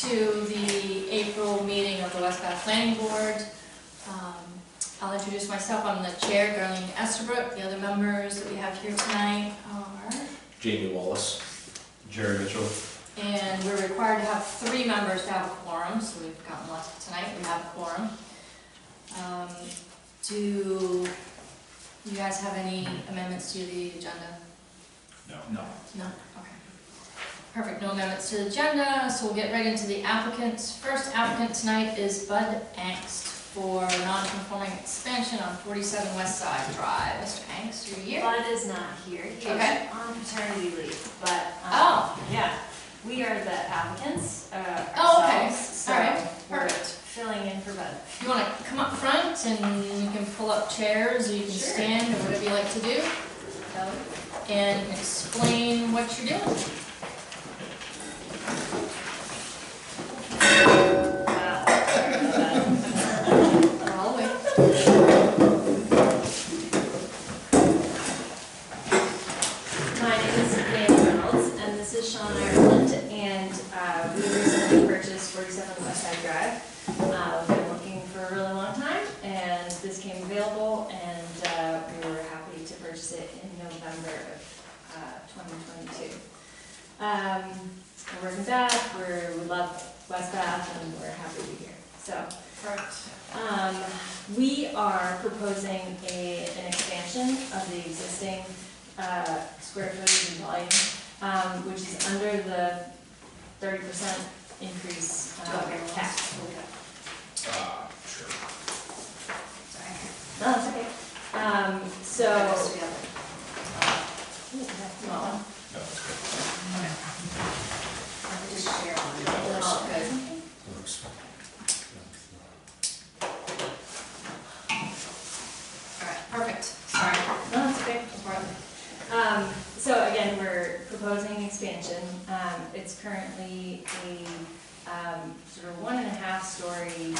to the April meeting of the West Bath Planning Board. I'll introduce myself. I'm the chair, Darlene Estabrook. The other members that we have here tonight are Jamie Wallace, Jerry Mitchell. And we're required to have 3 members to have a quorum, so we've gotten less tonight. We have a quorum. Do you guys have any amendments to the agenda? No. No? Okay. Perfect, no amendments to the agenda, so we'll get right into the applicants. First applicant tonight is Bud Angst for non-conforming expansion on 47 West Side Drive. Mr. Angst, you're here? Bud is not here. He Okay. is on paternity leave, but Oh. yeah, we are the applicants Oh, okay. ourselves, so All right. we're Perfect. filling in for Bud. You want to come up front and you can pull up chairs, or you can Sure. stand, or whatever you like to do, and explain what you're doing. I'll wait. My name is Nancy Reynolds, and this is Sean Ireland, and we recently purchased 47 West Side Drive. We've been looking for a really long time, and this came available, and we were happy to purchase it in November of 2022. We're working Bath, we love West Bath, and we're happy to be here. So, we are proposing an expansion of the existing square footage and volume, which is under the 30% increase cap. Sure. Sorry. No, it's okay. So, Well, No, that's good. just share on it. Oh, good. Looks. All right, perfect. Sorry. no, it's okay. So again, we're proposing an expansion. It's currently a sort of 1.5-story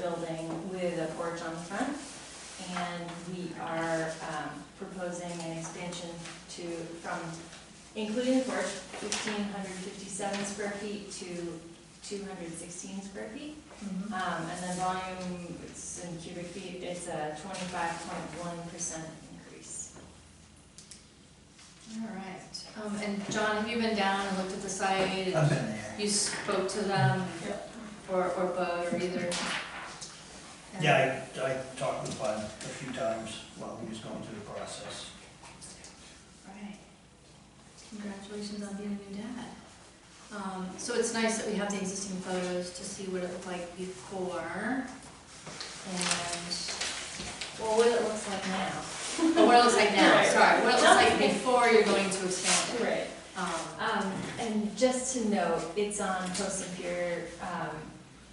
building with a porch on the front. And we are proposing an expansion from, including the porch, 1,557 square feet to 216 square feet. Mhm. And then volume, it's in cubic feet, it's a 25.1% increase. All right. And John, have you been down and looked at the site? I've been there. You spoke to them? Yep. Or Bud, or either? Yeah, I talked with Bud a few times while he was going through the process. Right. Congratulations on being a new dad. So it's nice that we have the existing photos to see what it looked like before. And, Well, what it looks like now. oh, what it looks like now, Right. sorry. What it looks like before you're going to expand it. Right. And just to note, it's on post and pier,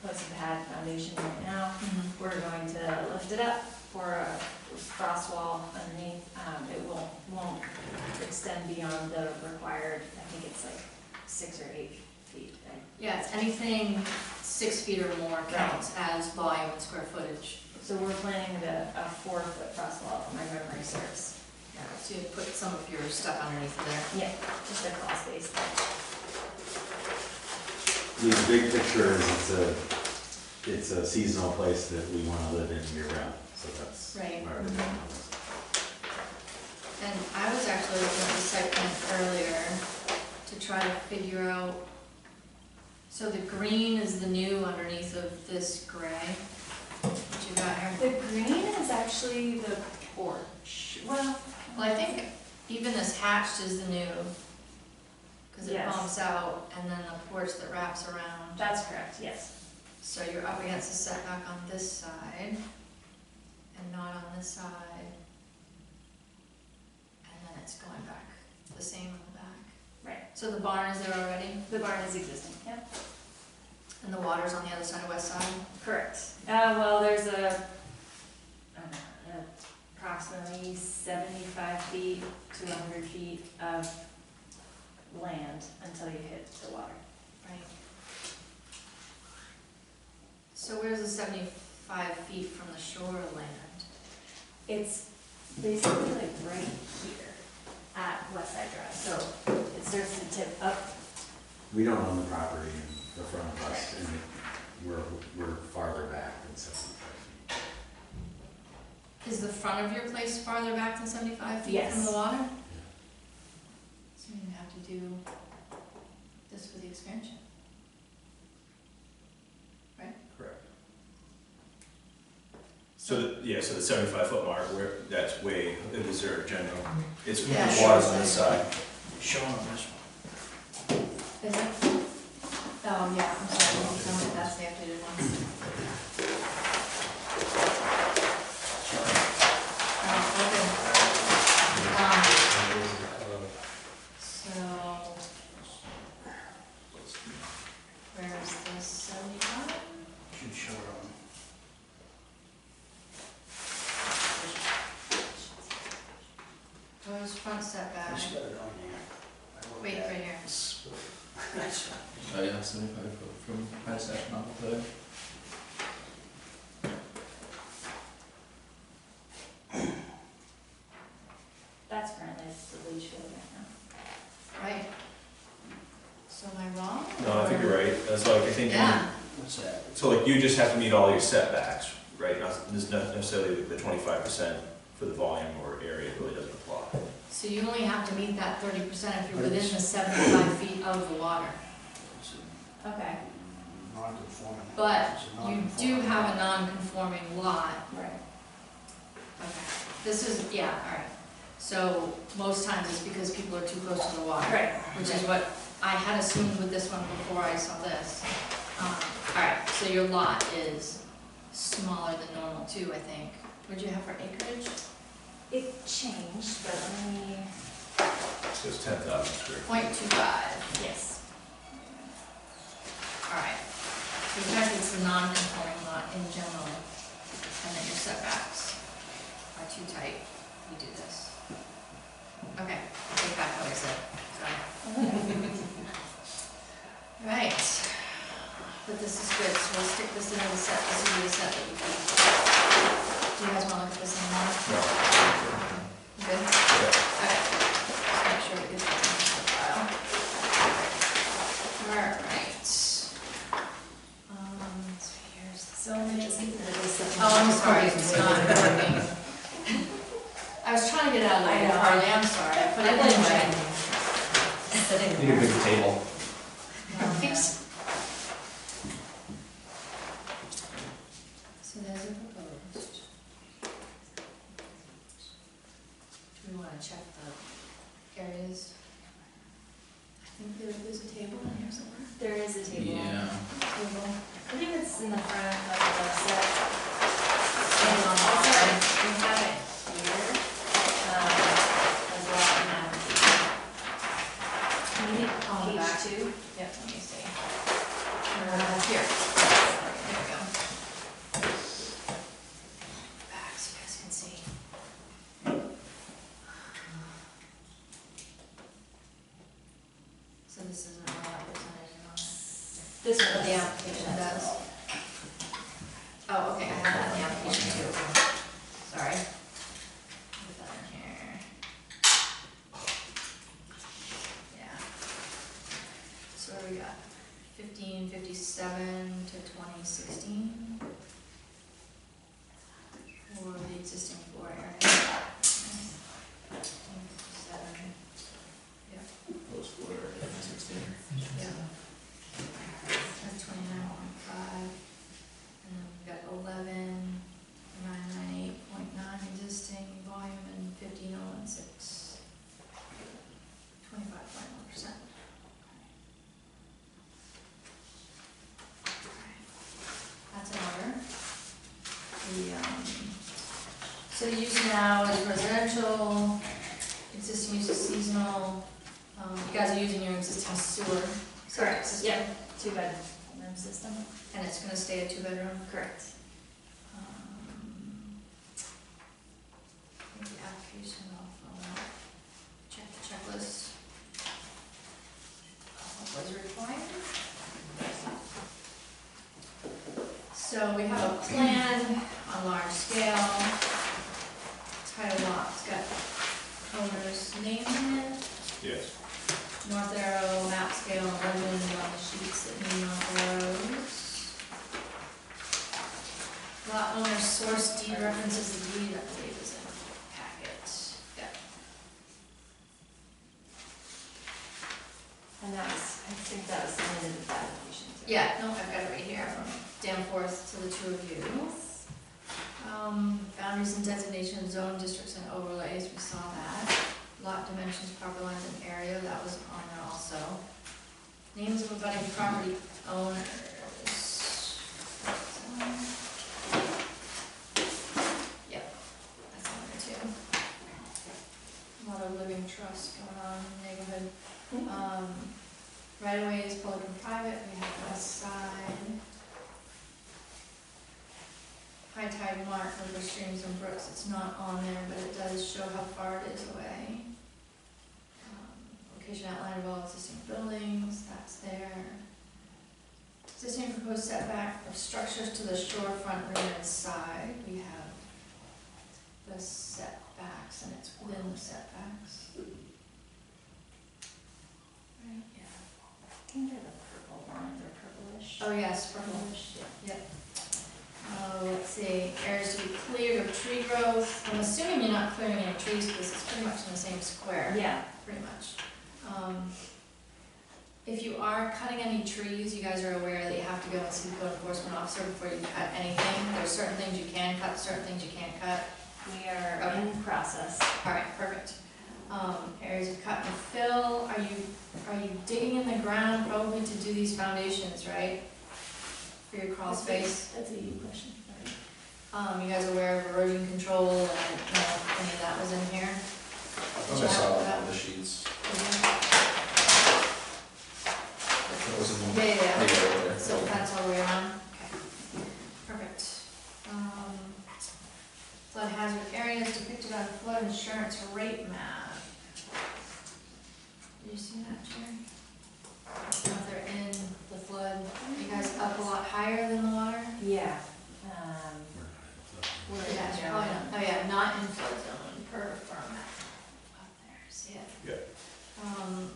post and pad foundation right now. Mhm. We're going to lift it up for a frost wall underneath. It won't extend beyond the required, I think it's like 6 or 8 feet. Yeah, it's anything 6 feet or more counts as volume and square footage. So we're planning a 4-foot frost wall, if my memory serves. Yeah, so you put some of your stuff underneath there. Yeah, just a crawl space. The big picture is it's a seasonal place that we want to live in year round, so that's Right. why we're doing this. And I was actually looking at the site plan earlier to try to figure out, so the green is the new underneath of this gray. What you got here? The green is actually the porch. Well, Well, I think even this hatched is the new, because it Yes. bumps out, and then the porch that wraps around. that's correct, yes. So you're up against the setback on this side, and not on this side. And then it's going back the same on the back. Right. So the barn is there already, The barn is existing, yeah. and the water's on the other side of West Side? Correct. Well, there's approximately 75 feet to 100 feet of land until you hit the water. Right. So where's the 75 feet from the shoreland? It's basically like right here at West Side Drive. So it starts to tip up. We don't own the property, and the front of us, and we're farther back than 75 feet. Is the front of your place farther back than 75 feet Yes. from the water? So you have to do this for the expansion. Correct. So, so the 75-foot mark, where, that's way in the reserve general. It's, the Yeah. water's on this side. Shown on this one. Is it? Oh, yeah, I'm sorry, that's the updated one. Oh, okay. So, where's this 75? Should show it on. Where's front setback? Just got it on here. I wrote Wait, that. right here. That's- Oh yeah, 75 foot from high section on the hood. That's currently the leach field right now. Right. So am I wrong? No, I think you're right. That's like, I think, Yeah, What's that? so like you just have to meet all your setbacks, right? There's not necessarily the 25% for the volume or area really doesn't apply. so you only have to meet that 30% if you're within the 75 feet of the water. It's Okay. a non-conforming. But It's a you do non-conforming have a lot. non-conforming lot. Right. Okay. This is, yeah, all right. So most times it's because people are too close to the water. Right. Which is what I had assumed with this one before I saw this. All right, so your lot is smaller than normal too, I think. What'd you have for acreage? It changed, but let me, So it's 10,000 square. 0.25. yes. All right. So in fact, it's a non-conforming lot in general, and then your setbacks are too tight. You do this. Okay, take back what I said. Sorry. Right. But this is good, so we'll stick this into the set. This will be the set that we keep. Do you guys want to look at this anymore? No. You good? Yeah. Okay. Just make sure we get that in the file. All right. So here's the. So many people. Oh, I'm sorry, it's not working. I was trying to get it out of the way, I know. Harley, I'm sorry, I put it in. Need a big table. Thanks. So there's a proposed. Do we wanna check the areas? I think there's a table in here somewhere. There is a table. Yeah. Table. I think it's in the front of the set. Stand on the Also, wall. we have it here, as well, and maybe On the back. page 2. Yep, let me see. Here. There we go. Back so you guys can see. So this isn't really represented on it. This But one, the application does. Oh, okay, I have that in the application too. Sorry. Put that in here. Yeah. So what do we got? 1557 to 2016. For the existing floor area. 1557. Post floor, 16. Yeah. That's 29.5. And then we've got 11,998.9 existing volume and 15,016. 25.1%. That's an order. So the use now is residential, existing use is seasonal. You guys are using your existing sewer. correct, system. yeah, 2-bedroom system. And it's gonna stay a 2-bedroom? Correct. I think the application, I'll fill out, check the checklist. What was required? So we have a plan on large scale. Title lot, it's got owner's name in it. Yes. North arrow, map scale, and legend on the sheets that need not Lot owner source deed references the deed, I believe is in the packet. Yeah. And that was, I think that was submitted with the application too. Yeah, no, I've got it right here from Danforth to the two of you. Boundaries and designation, zone districts and overlays, we saw that. Lot dimensions, property lines and area, that was on there also. Names of abutting property owners. Yep, that's on there too. A lot of living trust going on in the neighborhood. Right away is public and private, we have west side. High tide mark, river streams and brooks, it's not on there, but it does show how far it is away. Location outline of all existing buildings, that's there. Existing proposed setback of structures to the shorefront, rear and side, we have the setbacks, and it's within the setbacks. Right, yeah. I think they're the purple ones, they're purplish. Oh, yes, purplish, yep. Let's see, areas to be cleared of tree growth. I'm assuming you're not clearing any trees because it's pretty much in the same square. Yeah. Pretty much. If you are cutting any trees, you guys are aware that you have to go and see the code enforcement officer before you cut anything. There's certain things you can cut, certain things you can't cut. We are Okay. in process. All right, perfect. Areas of cut and fill, are you digging in the ground probably to do these foundations, right? For your crawl space? That's a you question. You guys aware of erosion control and, any of that was in here? I think I saw it on the sheets. It was in the. Yeah. So that's all the way around? Okay. Perfect. Flood hazard areas depicted on flood insurance rate map. Did you see that, Jerry? If they're in the flood, you guys up a lot higher than the water? Yeah. Yeah, it's probably not, oh yeah, not in flood zone per firm map. Up there, see it? Yeah.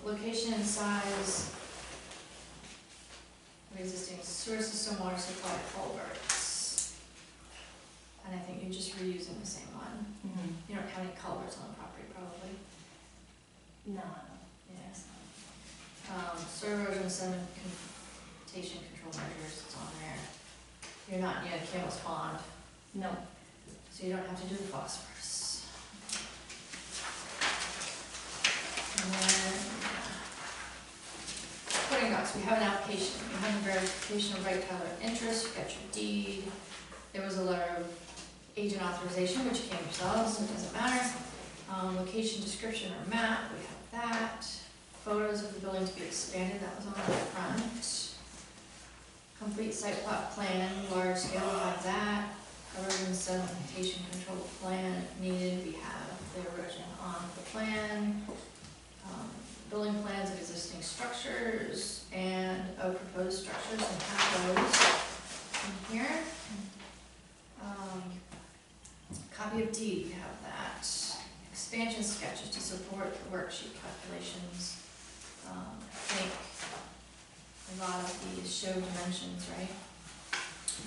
Location and size of existing sewer system, water supply, culverts. And I think you're just reusing the same one. You don't have any culverts on the property, probably. No. Yes. Soil erosion sedimentation control measures, it's on there. You're not near Campbell's Pond, No. so you don't have to do the phosphorus. And then, footing docs, we have an application, we have a verification of right title of interest, you got your deed. There was a letter of agent authorization, which came yourselves, so it doesn't matter. Location description or map, we have that. Photos of the building to be expanded, that was on the front. Complete site plot plan, large scale, we have that. Erosion sedimentation control plan if needed, we have the erosion on the plan. Building plans of existing structures and of proposed structures, and have those in here. Copy of deed, we have that. Expansion sketches to support the worksheet calculations. I think a lot of these show dimensions, right?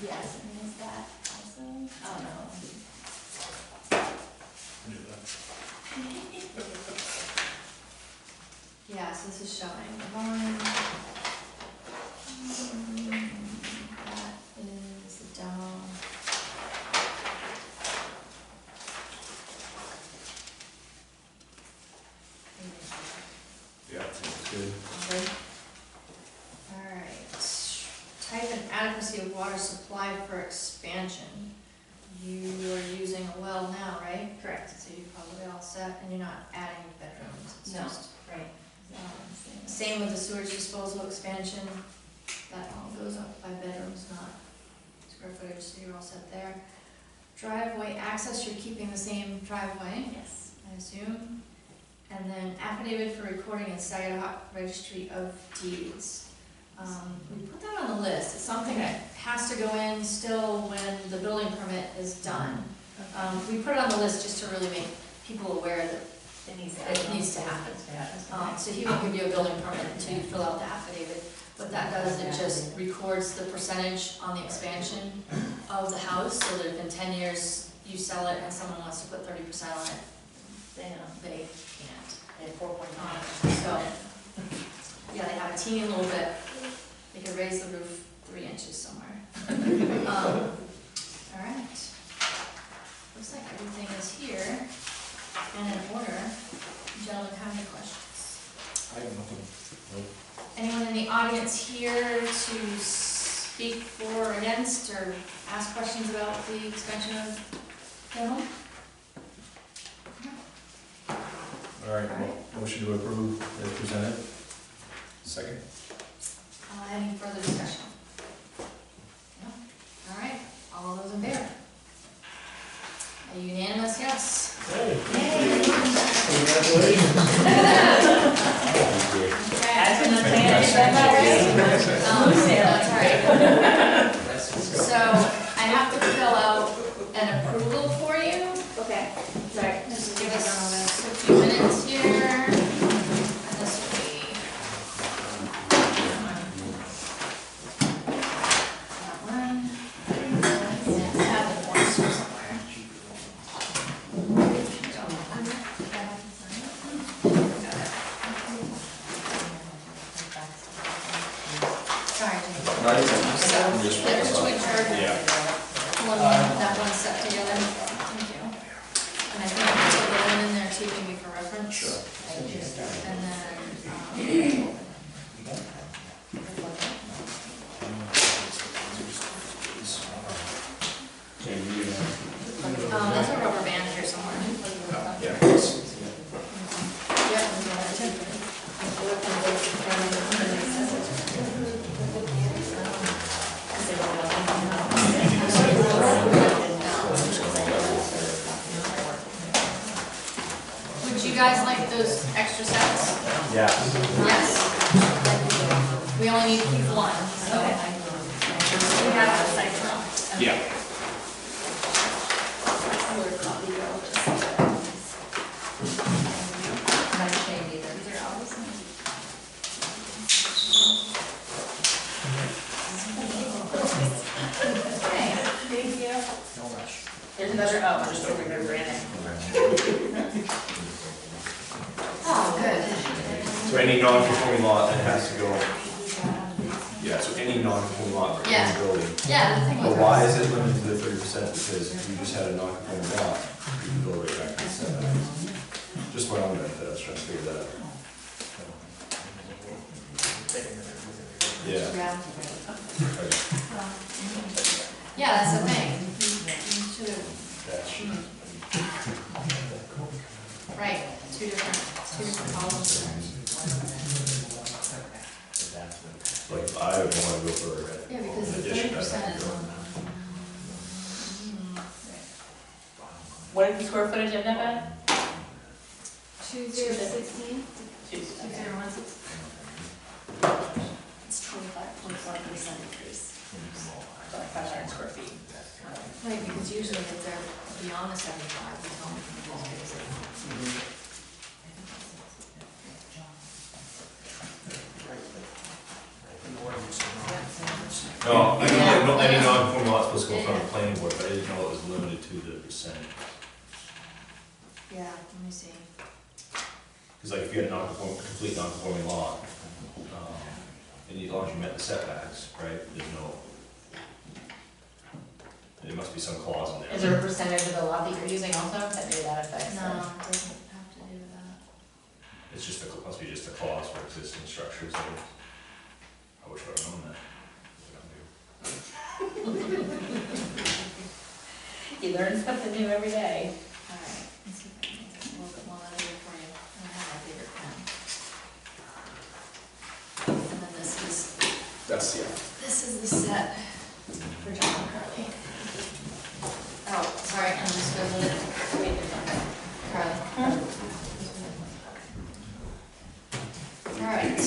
Yes, and is that also? Oh, no. Yeah, so this is showing the barn. That is the demo. Yeah, that's good. Okay. Alright, type and adequacy of water supply for expansion. You are using a well now, right? Correct. So you're probably all set, and you're not adding bedrooms, it's No. just, Right. same with the sewage disposal expansion, that all goes up by bedrooms, not square footage, so you're all set there. Driveway access, you're keeping the same driveway, Yes. I assume. And then affidavit for recording in Saginaw Registry of Deeds. We put that on the list, it's something that has to go in still when the building permit is done. We put it on the list just to really make people aware that It needs to it happen. needs to happen. Yeah. So he won't give you a building permit until you fill out the affidavit. What that does, it just records the percentage on the expansion of the house, so that if in 10 years you sell it and someone wants to put 30% on it, they can't. They have 4.9. So, yeah, they have a teeny little bit, they could raise the roof 3 inches somewhere. All right. Looks like everything is here and in order. Gentlemen, have any questions? I have nothing. Anyone in the audience here to speak for or against, or ask questions about the expansion of the home? All right, motion to approve as presented. Second? Any further discussion? No? All right, all those in favor? A unanimous yes. Hey, Yay! congratulations. That's Okay. been the plan, is that right? That's all right. So I have to fill out an approval for you. Okay, sorry. Just give us a few minutes here. And this will be. That one. And I have the forms here somewhere. Sorry, Jane. Not even. So, Just there's focus on- twin charge. Yeah. Pulling that one set together. Thank you. And I think I'll put the one in there too, maybe for reference. Sure. And then, there's a rubber band here somewhere. Yeah. Yep. Would you guys like those extra sets? Yeah. Yes. We only need to keep one, so. We have the site from. Yeah. Okay, thank you. No rush. There's another, oh, I'm just over here, Brandon. Oh, good. So any non-conforming lot that has to go, yeah, so any non-conforming lot for Yeah. any building. Yeah, the thing was. But why is it limited to the 30%? Because if you just had a non-conforming lot, you can go right back to the setbacks. Just my own benefit, I was trying to figure that out. Yeah. Yeah. Right. Yeah, that's the thing. You should- Right, two different columns there. Like, I would want to go for Yeah, because the an addition. 30% is on. What is the square footage of that bed? 2016? 2016. 2016. It's 25.1% increase. So like 500 square feet. Right, because usually if they're beyond the 75, we tell them to raise it. No, I know that any non-conforming lot is supposed to go in front of the planning board, but I didn't know it was limited to the percent. Yeah, let me see. Because like if you had a complete non-conforming lot, and as long as you met the setbacks, right, there's no, there must be some clause in there. Is there a percentage of the lot that you're using also, that maybe that affects? No, it doesn't have to do with that. It's just must be just a clause for existing structures. I wish I'd known that. You learn something new every day. All right, let's see if I can make this a little bit more legible for you. I don't have my favorite pen. And then That's, yeah. this is the set for John and Carly. Oh, sorry, I'm just going to wait Carly. All right.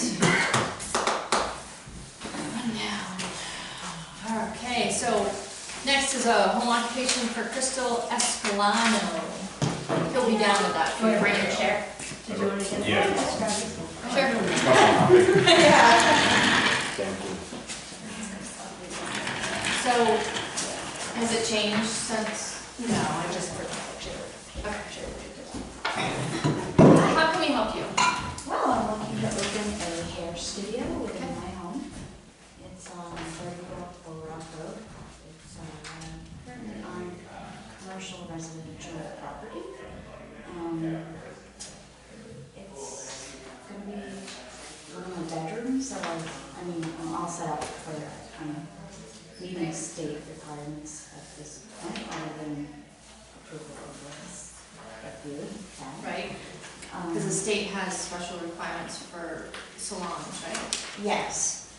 One down. Okay, so next is a home occupation for Crystal Escalano. He'll be down with that. You want to bring your chair? Did you want to get? Yeah. Sure. So, Has it changed since? No, I just put the picture. Okay. How can we help you? Well, I'm looking to open a hair studio within my home. It's on 34 Bull Rock Road. It's currently on commercial residential property. It's gonna be a bedroom, so I'm all set up for meeting state requirements at this point, other than approval of what's FDA. Right, because the state has special requirements for salons, right? Yes.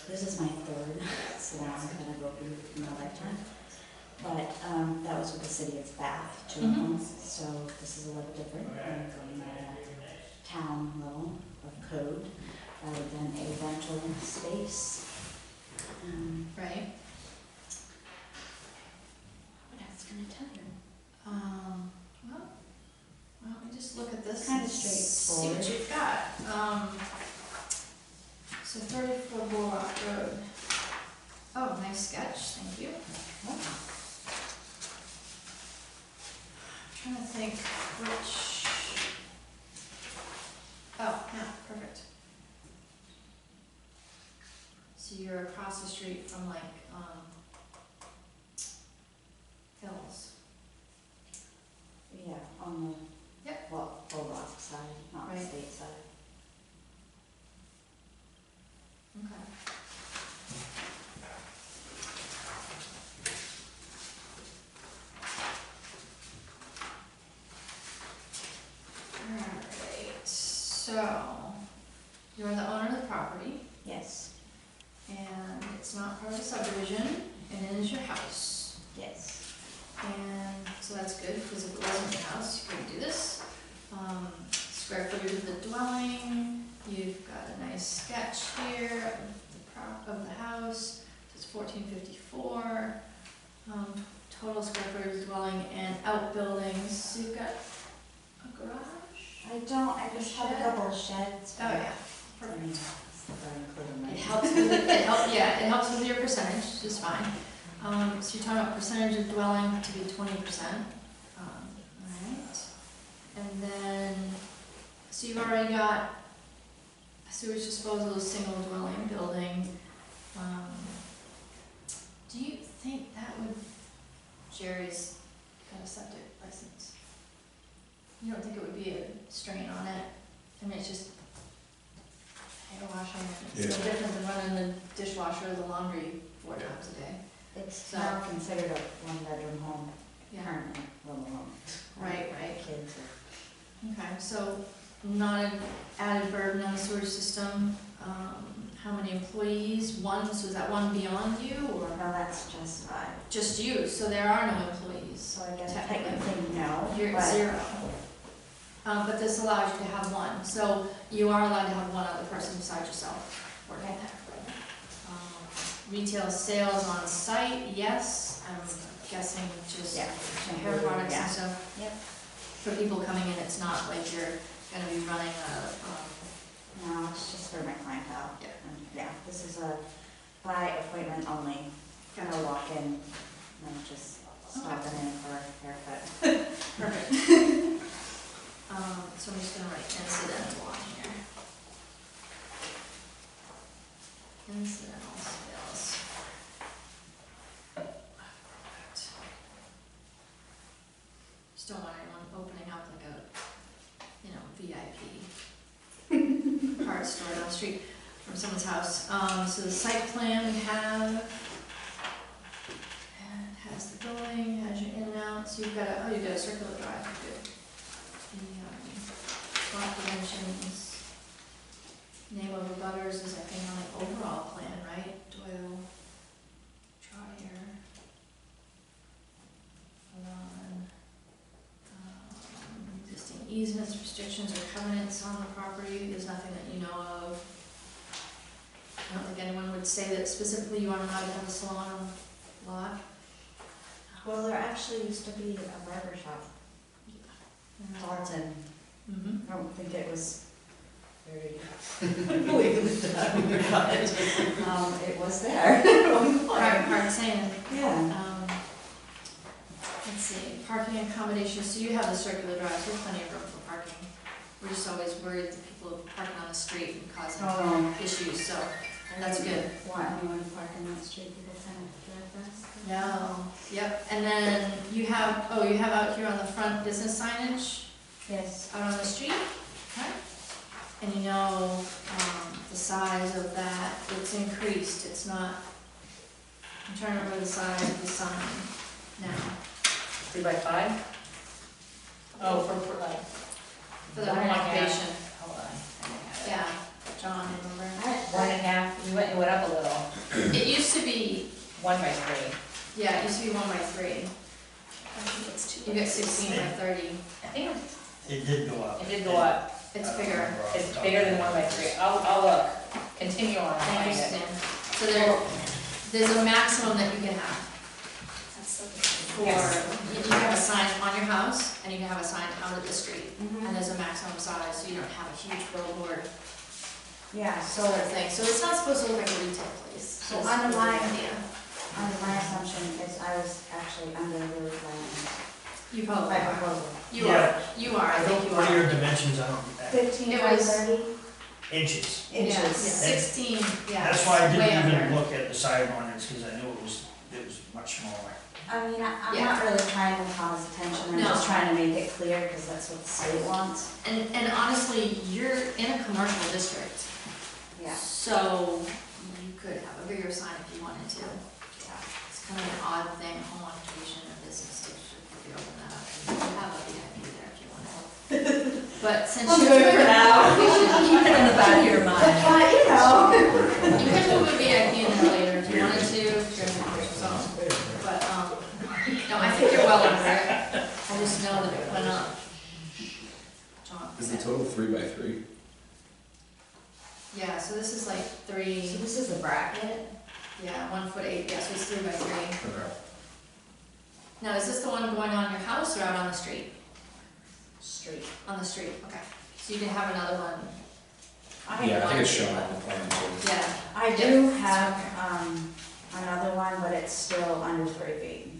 This is my third salon that I've opened in my lifetime. But that was with the city of Bath, children, so this is a little different. I'm going at a town level of code rather than a rental space. Right. What else can I tell you? Well, let me just look at this. Kinda and See what straightforward. you've got. So 34 Bull Rock Road. Oh, nice sketch, thank you. Trying to think which. Oh, yeah, perfect. So you're across the street from like, Hills. Yeah, on the Yep. Bull Rock side, not the Right. state side. Okay. Alright, so you're the owner of the property Yes, and it's not part of the subdivision and it is your house. yes. And so that's good, because if it wasn't your house, you couldn't do this. Square footage of the dwelling, you've got a nice sketch here of the house, it's 1454. Total square footage of the dwelling and outbuildings, so you've got a garage? I don't, I just have a couple of sheds. Oh, yeah, I perfect. mean, they're included in my. It helps with, it helps with your percentage, which is fine. So you're talking about percentage of dwelling to be 20%. Alright. And then, so you've already got sewage disposal, single dwelling building. Do you think that would, Jerry's got a septic license? You don't think it would be a strain on it? I mean, it's just hair washing, it's no different than running the dishwasher or the laundry 4 times a day. It's So- now considered a one-bedroom home currently, let alone. Right. Kids Okay, so not an added burden on the sewage system. How many employees? One, so is that one beyond you or no, that's just five. just you? So there are no employees. So I guess Technically. technically no, You're but at 0. But this allows you to have one, so you are allowed to have one other person besides yourself working Okay. there. Retail sales on site, yes, I'm guessing just yeah. hair products Yeah. and stuff. Yep. For people coming in, it's not like you're gonna be running a, No, it's just for my clientele. Yeah. And yeah, this is a by appointment only, no walk-in, no just stopping in for a haircut. perfect. So I'm just gonna write incidental on here. Incidental sales. Perfect. Just don't want anyone opening up like a, VIP parts store down the street from someone's house. So the site plan we have, and it has the building, has your in and out, so you've got a circular drive, good. The lot dimensions, name of the butters is I think on the overall plan, right? Doyle, Troyer, Alon, existing easements, restrictions, or covenants on the property, there's nothing that you know of. I don't think anyone would say that specifically you aren't allowed to have a salon on the lot. Well, there actually used to be a barber shop, Dalton. Mm-hmm. I don't think it was It was there at one point. Hard saying. Yeah. Let's see, parking accommodations, so you have the circular drive, there's plenty of room for parking. We're just always worried that people are parking on the street and causing Oh, issues, so that's good. want anyone to park in that street, people kind of drive fast? No, yep, and then you have out here on the front business signage Yes. out on the street, okay? And you know, the size of that, it's increased, it's not, I'm trying to remember the size of the sign now. 3 by 5? Oh, for like, For the home occupation, hold on. yeah, John, remember? 1.5, it went up a little. It used to be, 1 by 3. yeah, it used to be 1 by 3. I think it's 2. You got 16 by 30. I think It did go up. it did go up. It's I don't bigger. remember off the It's top bigger of than my 1 by head. 3. I'll look. Continue on, I'll Thank you, find it. Stan. So there's a maximum that you can have for, Yes. you can have a sign on your house, and you can have a sign out at the street. Mhm. And there's a maximum size, so you don't have a huge billboard Yeah, sort so of thing. So it's not supposed to look like a retail place. So That's under the my- idea. under my assumption is I was actually under the land You probably by are. proposal. You are, you are, I think you What are your are. dimensions on 15 It by was- 30 inches? Yeah, inches. 16, yeah. That's why I way didn't even under. look at the side ordinance, because I knew it was much smaller. I mean, I'm Yeah. not really trying to cause attention, I'm No. just trying to make it clear, because that's what the state wants. And honestly, you're in a commercial district. Yeah. So you could have a bigger sign if you wanted to. It's kind of an odd thing, home occupation or business district, if you open that up. You could have a VIP there if you wanted. But since I'll you're do it doing for an now. occupation, keep it in the back of your mind. But, you know. You can move a VIP in there later if you wanted to, if you're in the commercial zone. But, no, I think you're well under it. I just know that it went up. John Is the said. total 3 by 3? Yeah, so this is like So 3, this is the bracket? yeah, 1'8", yeah, so it's 3 by 3. Okay. Now, is this the one going on your house or out on the street? Street. On the street, okay. So you can have another one, Yeah, I think it's shown on the plan too. yeah. I do have, another one, but it's still under 3 feet.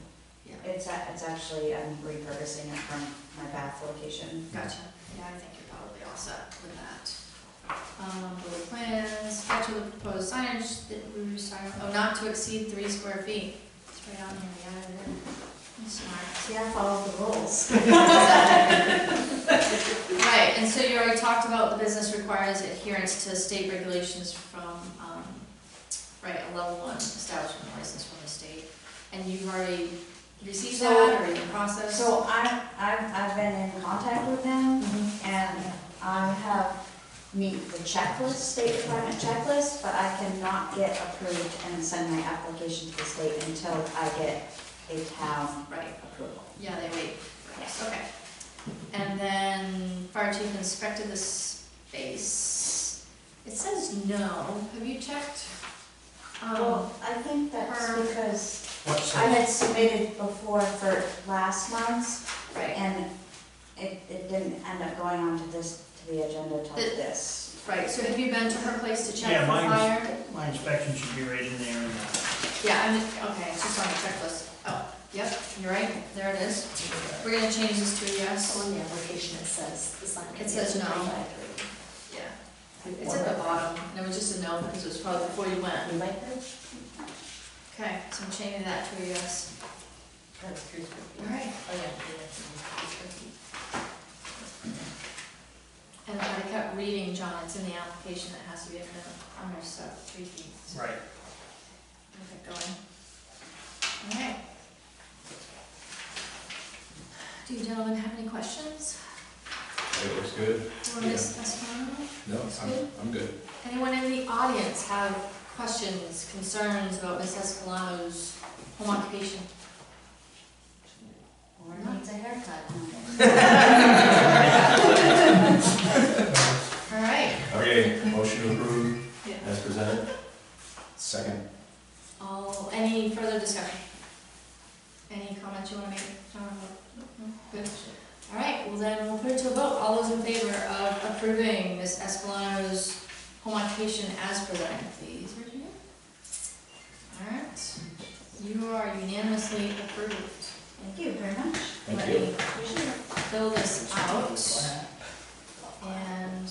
Yeah. It's actually, I'm repurposing it from my bath location. Gotcha. Yeah, I think you're probably all set with that. Board plans, sketch of the proposed signage that we were talking about, not to exceed 3 square feet. It's right on here, yeah, it is. I'm smart. See, I follow the rules. Right, and so you already talked about the business requires adherence to state regulations from, right, a level 1 establishment license from the state. And you've already received So- that or in the process? So I've been in contact with them, Mhm. and I have meet the checklist, State Department checklist, but I cannot get approved and send my application to the state until I get a town Right, approval. yeah, they wait. Yes. Okay. And then fire chief inspected the space. It says no. Have you checked? Well, I think that's her- because What's I the, had submitted before for last month's, Right, and it didn't end up going onto the agenda till The- this. right. So have you been to her place to check Yeah, for fire? my inspection should be right in there, and, Yeah, okay, it's just on the checklist. Oh, yep, you're right. There it is. We're gonna change this to a yes. On the application, it says the sign. It says no. Yeah. It's at the bottom. And it was just a no because it was probably before you went. You might have. Okay, so I'm changing that to a yes. That's 3 square feet. All right. Oh, yeah. 3 square feet. And I kept reading, John, it's in the application that has to be under 3 feet. So right. we'll get going. All right. Do you gentlemen have any questions? It looks good. You want to discuss one? No, I'm good. Anyone in the audience have questions, concerns about Ms. Escalano's home occupation? Or needs a haircut. All right. Okay, motion to approve Yeah. as presented. Second. Any further discussion? Any comments you want to make, John? No? Good. All right, well then we'll put it to a vote. all those in favor of approving Ms. Espinosa's home occupation as presented, please raise your hand. All right, you are unanimously approved. Thank you very much. Thank Let you. me fill this out and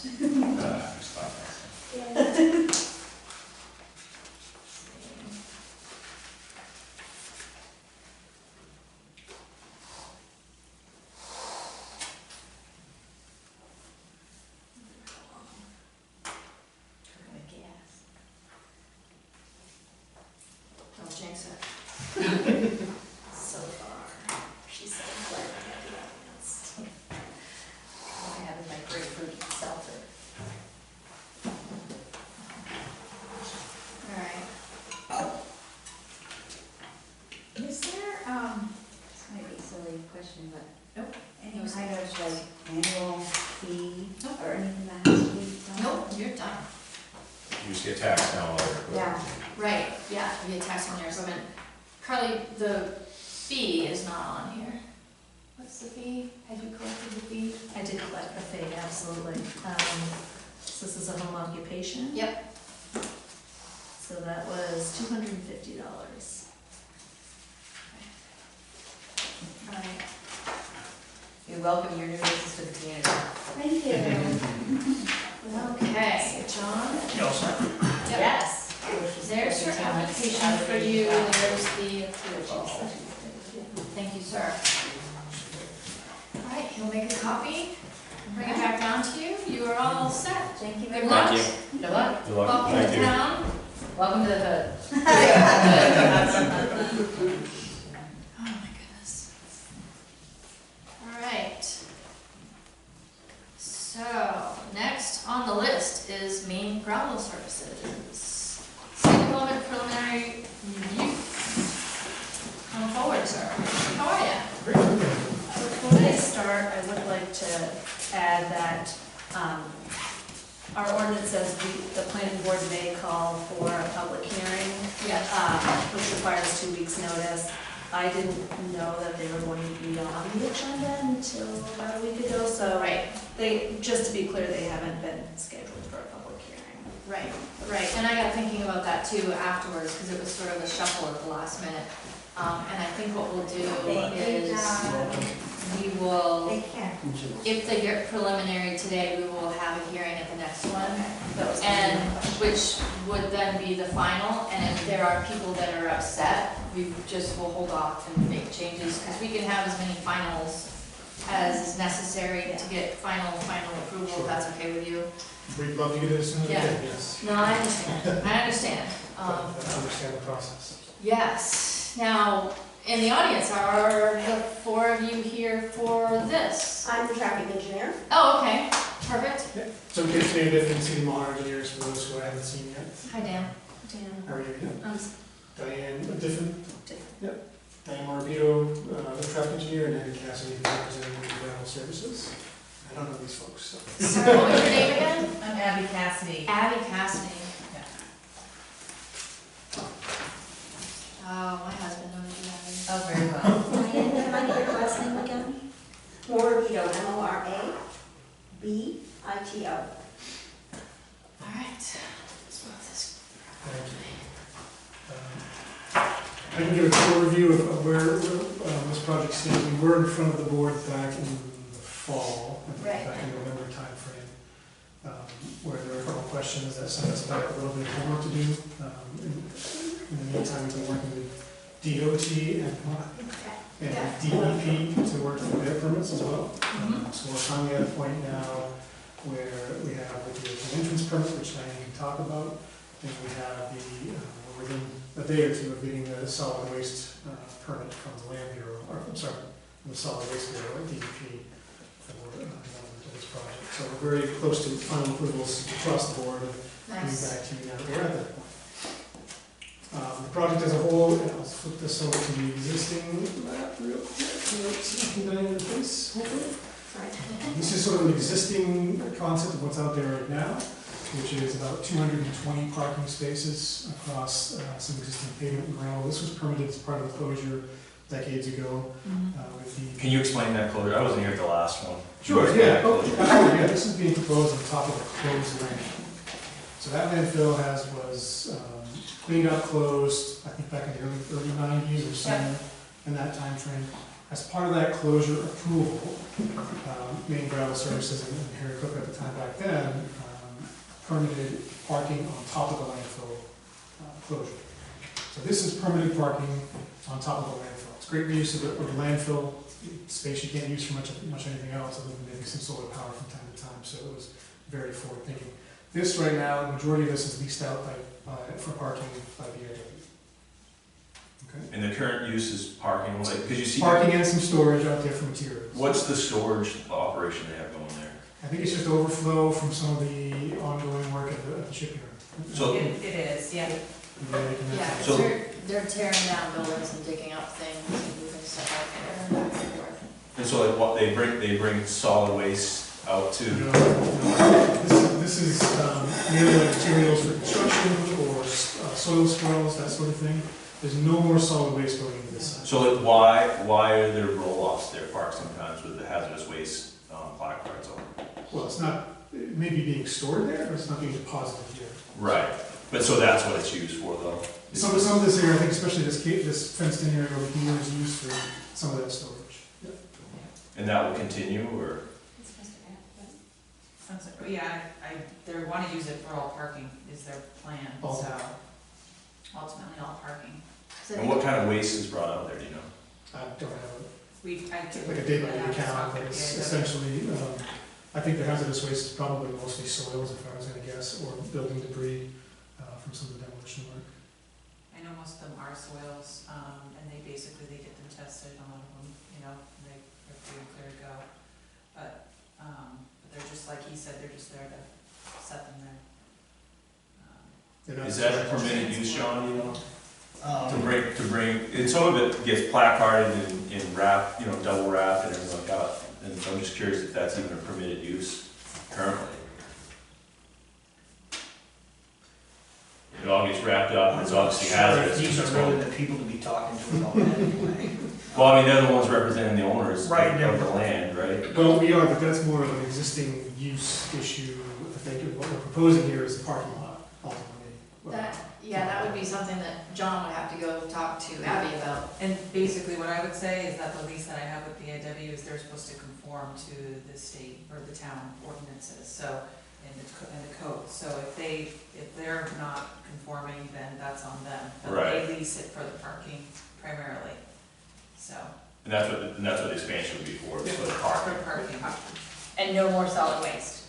don't jinx it. So far, she's so glad I got the evidence. All I have is my grapefruit seltzer. All right. Is there, this might be a silly question, but. Nope. Any No, kind of like annual fee Nope. or anything that has to be done? Nope, you're done. You just get taxed now, Yeah, Right, yeah, you get taxed on your equipment. Carly, the fee is not on here. What's the fee? Have you collected the fee? I did collect the fee, absolutely. So this is a home occupation? Yep. So that was $250. All right. You welcome your new business to the community. thank you. Okay, John, You all set? Yes. there's your application for you, there's the approval. Thank you, sir. All right, he'll make a copy, bring it back down to you, you are all set. Thank you very Good much. luck. Thank Good luck. Good luck. Welcome Thank to you. town. Welcome to the hood. Oh my goodness. All right. So, next on the list is Maine Gravel Services. Site development preliminary review. Come forward, sir. How are you? Before I start, I would like to add that our ordinance says the planning board may call for a public hearing, Yes. which requires 2 weeks' notice. I didn't know that they were going to be on the agenda until about a week ago, so Right, they, just to be clear, they haven't been scheduled for a public hearing. right. And I got thinking about that too afterwards, because it was sort of a shuffle at the last minute. And I think what we'll do is, we will, Take care. if they get preliminary today, we will have a hearing at the next one. That was And which would then be the final, and if there are people that are upset, we just will hold off and make changes, because we can have as many finals as is necessary to get final approval, if that's okay with you. We'd love to get it as soon as we Yeah. can, yes. No, I understand, I understand. But I understand the process. Yes, now, in the audience, are the four of you here for this? I'm the traffic engineer. Oh, okay, perfect. So Kate David and City Monitor engineers for those who I haven't seen yet. Hi, Dan. How are you? Um, Diane, different? Different. Yep. Diane Morabito, the traffic engineer, and Andy Cassidy, who's representing the Gravel Services. I don't know these folks, so. So what was your name again? I'm Abby Cassidy. Abby Cassidy. Oh, my husband knows you, Abby. Oh, very well. Diane, can I get your last name again? Morabito, Morabito. All right. Let's move this. Thank you. I can give a quick review of where this project stands. We were in front of the board back in the fall, I think Right. back in November timeframe, where there were a couple of questions that sent us back a little bit of homework to do. In the meantime, we've been working with DOT and DEP to work through their permits as well. So we're finally at a point now where we have the DOT entrance permit, which I can talk about, and we have we're within a day or two of getting the solid waste permit from the Land Bureau, or I'm sorry, from the Solid Waste Bureau at DEP for development of this project. So we're very close to final approvals across the board, and getting Nice. back to you now that we're at that point. The project as a whole, and I'll flip this over to the existing map real quick, so it's looking down in place, hopefully. This is sort of an existing concept of what's out there right now, which is about 220 parking spaces across some existing pavement and gravel. This was permitted as part of the closure decades ago, with the. Can you explain that closure? I wasn't here at the last one. Sure, Can you yeah, explain that closure? yeah, this is being proposed on top of a closed landfill. So that landfill was cleaned up, closed, I think back in the early 90s or somewhere in that time frame. As part of that closure approval, Maine Gravel Services and Harry Cook at the time back then permitted parking on top of the landfill closure. So this is permitted parking on top of the landfill. It's great reuse of the landfill, space you can't use for much anything else other than maybe some solar power from time to time, so it was very forward thinking. This right now, the majority of this is leased out for parking by VIW. Okay? And the current use is parking, like, because you see. Parking and some storage out there for materials. What's the storage operation they have going there? I think it's just overflow from some of the ongoing work at the shipyard. So- It is, yeah. Yeah, So- they're tearing down buildings and digging up things and moving stuff out there and back and forth. And so like what, they bring solid waste out to, No, this is merely like materials for construction or soil swirls, that sort of thing. There's no more solid waste going into this site. so like why are there roll-offs there parked sometimes with the hazardous waste placards on? Well, it's not, it may be being stored there, but it's not being deposited here. Right, but so that's what it's used for though? Some of this area, I think especially this fenced in area over here is used for some of that storage. And that will continue, or? Yeah, they want to use it for all parking is their plan, All. so ultimately all parking. So And what kind of waste is brought out there, do you know? I don't have Like a day-by-day count, but it's essentially, I think the hazardous waste is probably mostly soils, if I was gonna guess, or building debris from some of the demolition work. I know most of them are soils, and they get them tested, a lot of them, and they're pretty clear to go. But they're just, like he said, they're just there to set them there. They're not- Is that a permitted use, John, you know? To Um, bring, and some of it gets placarded in wrap, double wrapped and everything like that. And so I'm just curious if that's even a permitted use currently. It all gets wrapped up, and it's obviously hazardous. These are really the people to be talking to about that anyway. Well, I mean, they're the ones representing the owners Right, of the land, right? Well, we are, but that's more of an existing use issue. I think what we're proposing here is the parking lot, ultimately. that would be something that John would have to go talk to Abby about. And basically what I would say is that the lease that I have with VIW is they're supposed to conform to the state or the town ordinances, so, and the code. So if they're not conforming, then that's on them. But Right. they lease it for the parking primarily, so. And that's what the expansion would be for the park. For parking. And no more solid waste.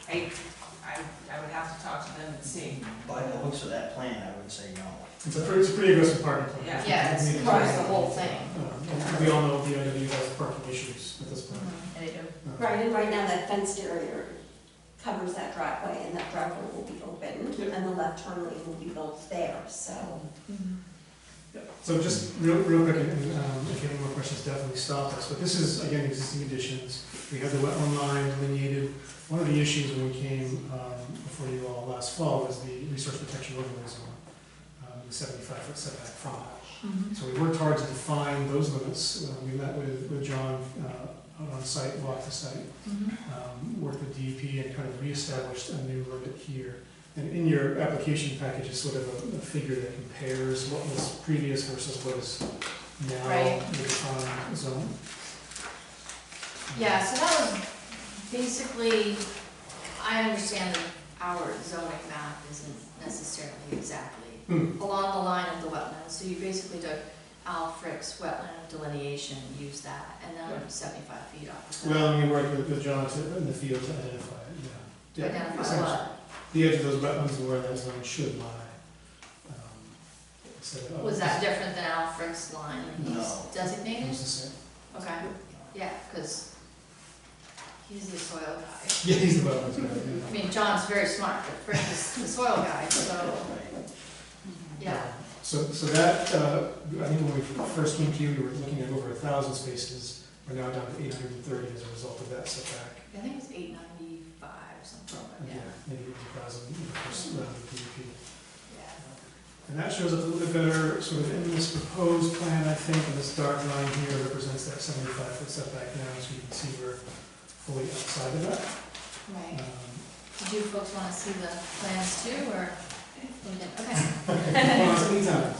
I would have to talk to them and see. By the looks of that plan, I would say no. It's a pretty aggressive parking plan. Yeah, it's across the whole thing. And we all know VIW has parking issues at this point. And they do. Right, and right now that fenced area covers that driveway, and that driveway will be open, Yep. and the left turn lane will be built there, so. So just real quick, and if you have any more questions, definitely stop us. But this is, again, existing additions. We have the wetland line delineated. One of the issues when we came before you all last fall was the resource protection overlay zone, the 75-foot setback from that. So we worked hard to define those limits. We met with John out on site, walked the site, worked with DEP and kind of reestablished a new limit here. And in your application package is sort of a figure that compares what was previous versus what is now Right. the defined zone. Yeah, so that was basically, I understand that our zoning map isn't necessarily exactly along the line of the wetlands. So you basically took Al Frick's wetland delineation, used that, and then 75 feet off of that. Well, and we worked with John in the field to identify it, yeah. To identify Essentially, what? the edge of those wetlands and where that zone should lie. Was that different than Al Frick's line that he's No. designated? It was the same. Okay, yeah, because he's the soil guy. Yeah, he's the wetlands guy, yeah. I mean, John's very smart, but Frick is the soil guy, so, yeah. So that, I think when we first came to you, we were looking at over 1,000 spaces. We're now down to 830 as a result of that setback. I think it's 895 or something, but yeah. Maybe 1,000 in the first round of DEP. Yeah. And that shows up a little bit better sort of in this proposed plan, I think, and this dark line here represents that 75-foot setback now, so you can see we're fully outside of that. Right. Um, Did you folks want to see the plans too, or? Okay. Well, anytime.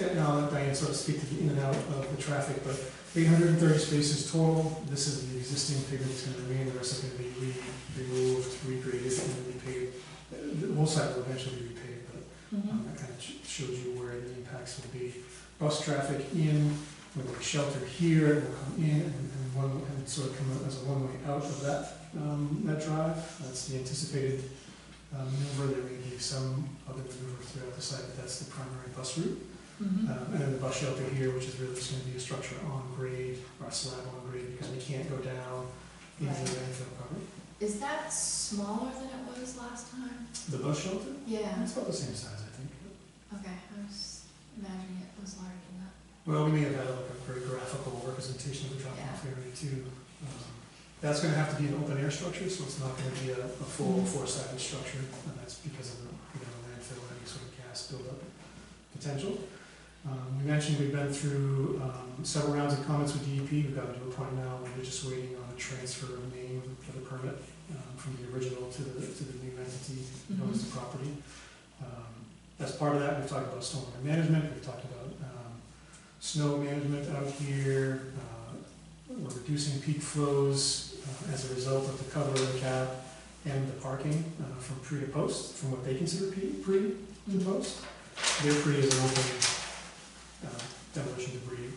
And I'll let Diane sort of speak to the in and out of the traffic, but 830 spaces total. This is the existing pavement that's going to remain, the rest is going to be removed, regraded, and then repaved. Both sides will eventually be repaved, but that kind of shows you where the impacts will be. Bus traffic in, with a shelter here, it will come in and sort of come out as a one-way out of that drive. That's the anticipated maneuver. There may be some other maneuver throughout the site, but that's the primary bus route. And then the bus shelter here, which is really just going to be a structure on grade, or a slab on grade, because we can't go down into the landfill cover. Is that smaller than it was last time? The bus shelter? Yeah. It's about the same size, I think. Okay, I was imagining it was larger than that. Well, we may have had like a very graphical representation of the drop-off area too. That's going to have to be an open-air structure, so it's not going to be a full four-sided structure, and that's because of the landfill and any sort of gas buildup potential. We mentioned we've been through several rounds of comments with DEP. We've gotten to a point now where we're just waiting on a transfer of name for the permit from the original to the new entity that owns the property. As part of that, we've talked about stormwater management. We've talked about snow management out here. We're reducing peak flows as a result of the cover of the cab and the parking from pre to post, from what they consider pre to post. Their pre is an open demolition debris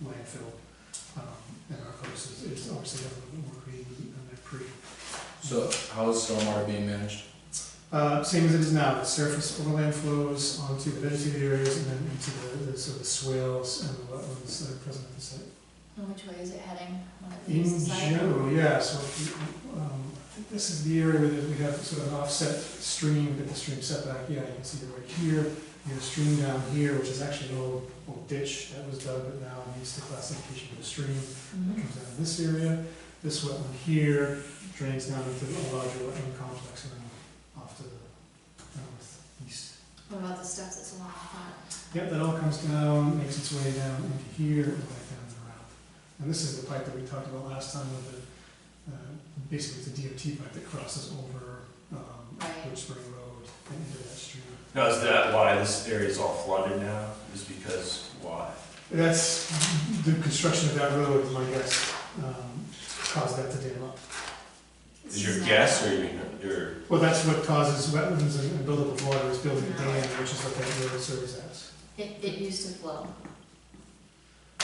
landfill, and our post is obviously a little bit more green than their pre. So how is stormwater being managed? Same as it is now. The surface overland flows onto the vegetated areas and then into the sort of swales and the wetlands that are present at the site. And which way is it heading when it leaves the In site? general, yeah. So I think this is the area where we have sort of an offset stream, get the stream setback. Yeah, you can see it right here. You have a stream down here, which is actually an old ditch that was dug, but now meets the classification of a stream. It comes down in this area. This wetland here drains down into a larger wetland complex and then off to the northeast. What about the stuff that's along the front? Yep, that all comes down, makes its way down into here and back down and around. And this is the pipe that we talked about last time with the, basically it's a DOT pipe that crosses over Wood Spring Road and into that stream. Now, is that why this area is all flooded now? Is because why? That's the construction of that road, my guess, caused that to dam up. Is your guess or your? Well, that's what causes wetlands and buildup of water is building a dam, which is what that road serves as. It used to flow.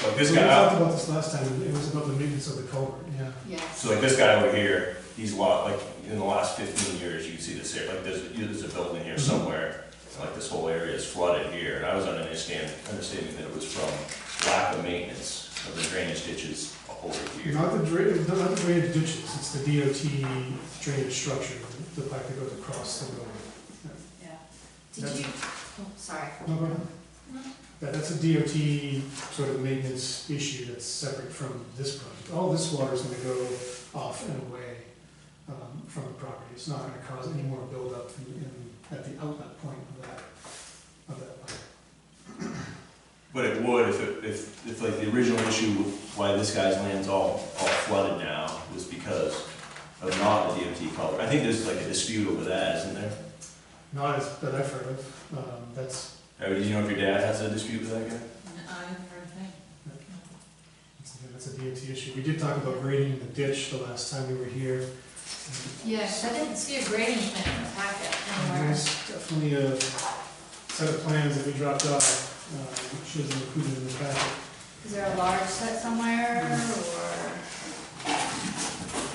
Like this We guy, talked about this last time, it was about the maintenance of the culvert, yeah. Yeah. so like this guy over here, he's like in the last 15 years, you can see this area, like there's a building here somewhere, like this whole area is flooded here, and I was understanding that it was from lack of maintenance of the drainage ditches over here. Not the drainage ditches, it's the DOT drainage structure, the pipe that goes across the road. Yeah. Did you, oh, sorry. No, go ahead. That's a DOT sort of maintenance issue that's separate from this project. All this water is going to go off and away from the property. It's not going to cause any more buildup at the outlet point of that pipe. But it would if like the original issue why this guy's land's all flooded now was because of not the DOT culvert. I think there's like a dispute over that, isn't there? Not as that I've heard of. That's Did you know if your dad has a dispute with that guy? I haven't heard a thing. that's a DOT issue. We did talk about grading the ditch the last time we were here. Yeah, 'cause I didn't see a grading plan in the packet anywhere. There's definitely a set of plans that we dropped off, which is included in the packet. Is there a large set somewhere, or?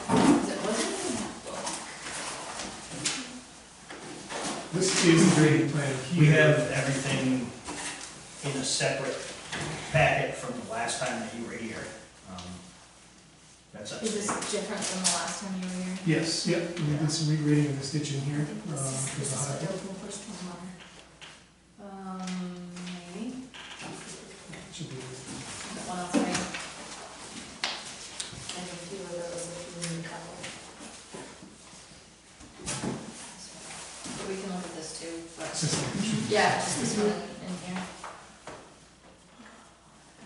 Was it in that book? This is the grading plan here. We have everything in a separate packet from the last time that you were here. That's up to Is this you. different than the last time you were here? Yes, yep, we did some regrading of this ditch in here. This There's is a high- still the first one. Maybe. should be- That one else, right? I think a few of those if you need a couple. But we can look at this too, but. This is Yeah, just this one in here. I